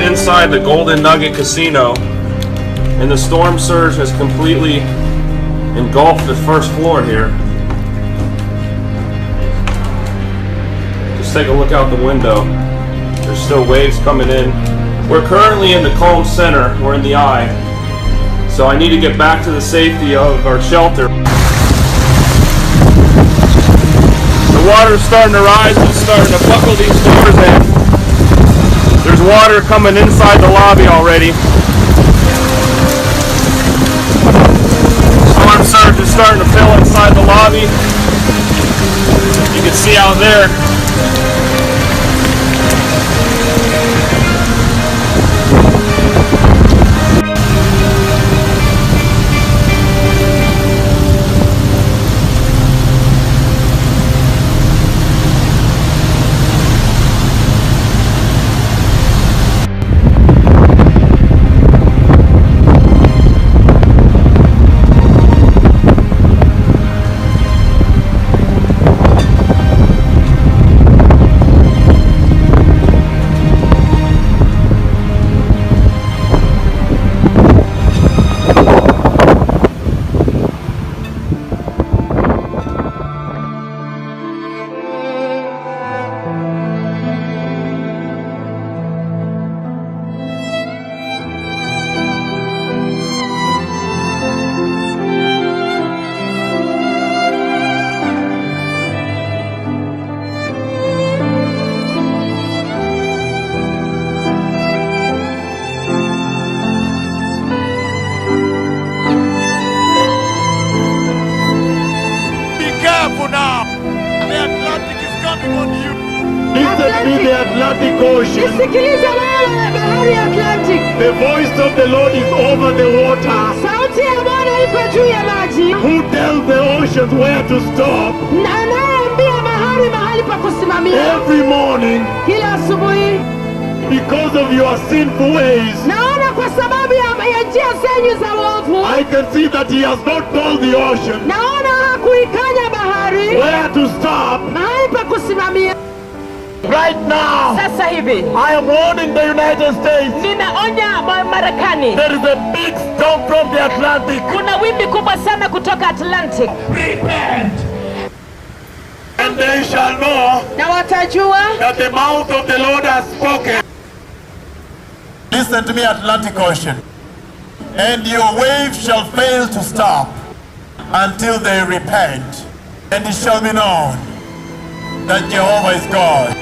Inside the Golden Nugget Casino, and the storm surge has completely engulfed the first floor here. Just take a look out the window. There's still waves coming in. We're currently in the calm center. We're in the eye. So I need to get back to the safety of our shelter. The water's starting to rise. It's starting to buckle these doors in. There's water coming inside the lobby already. Storm surge is starting to fill inside the lobby. You can see out there. Atlantic Ocean. The voice of the Lord is over the water. Who tells the oceans where to stop? Every morning, because of your sinful ways, I can see that he has not told the ocean where to stop. Right now, I am warning the United States. There is a big storm from the Atlantic. Repent. And they shall know na watajua that the mouth of the Lord has spoken. Listen to me, Atlantic Ocean. And your waves shall fail to stop until they repent. And it shall be known that Jehovah is God.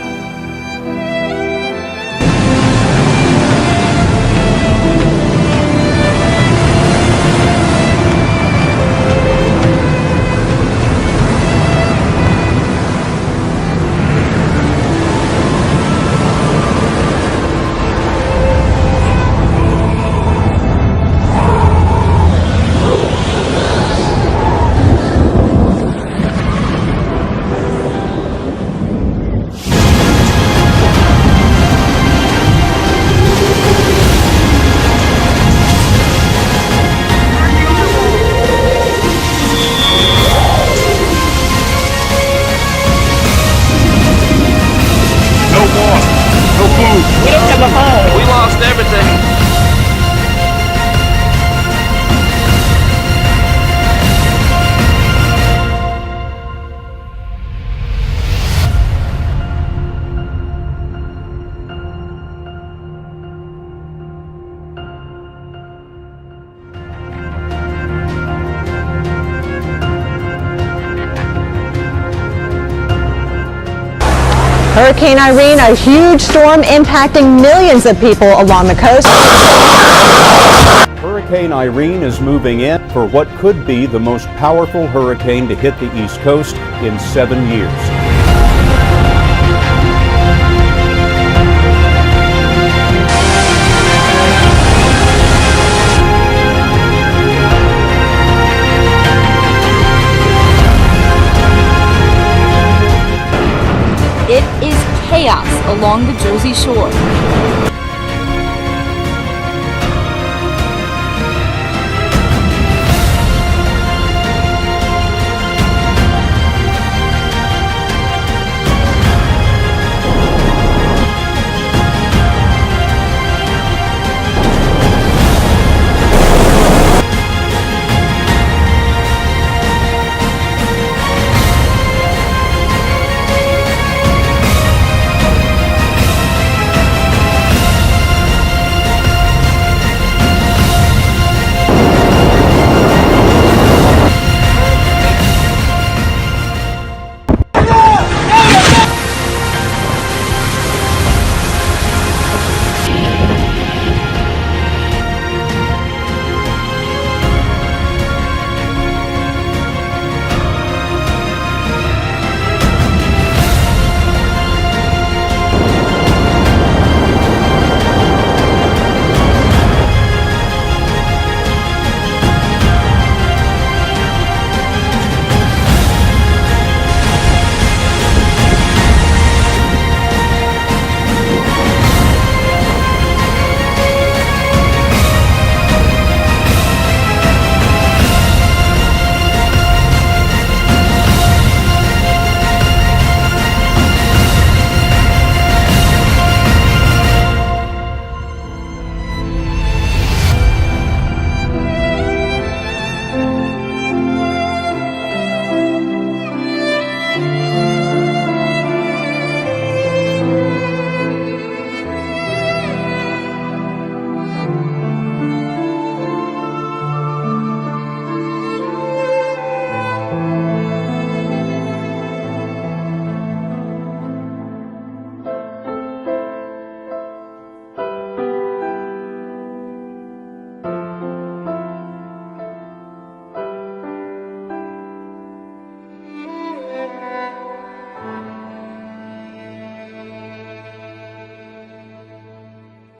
Hurricane Irene, a huge storm impacting millions of people along the coast. Hurricane Irene is moving in for what could be the most powerful hurricane to hit the East Coast in 7 years. It is chaos along the Jersey Shore.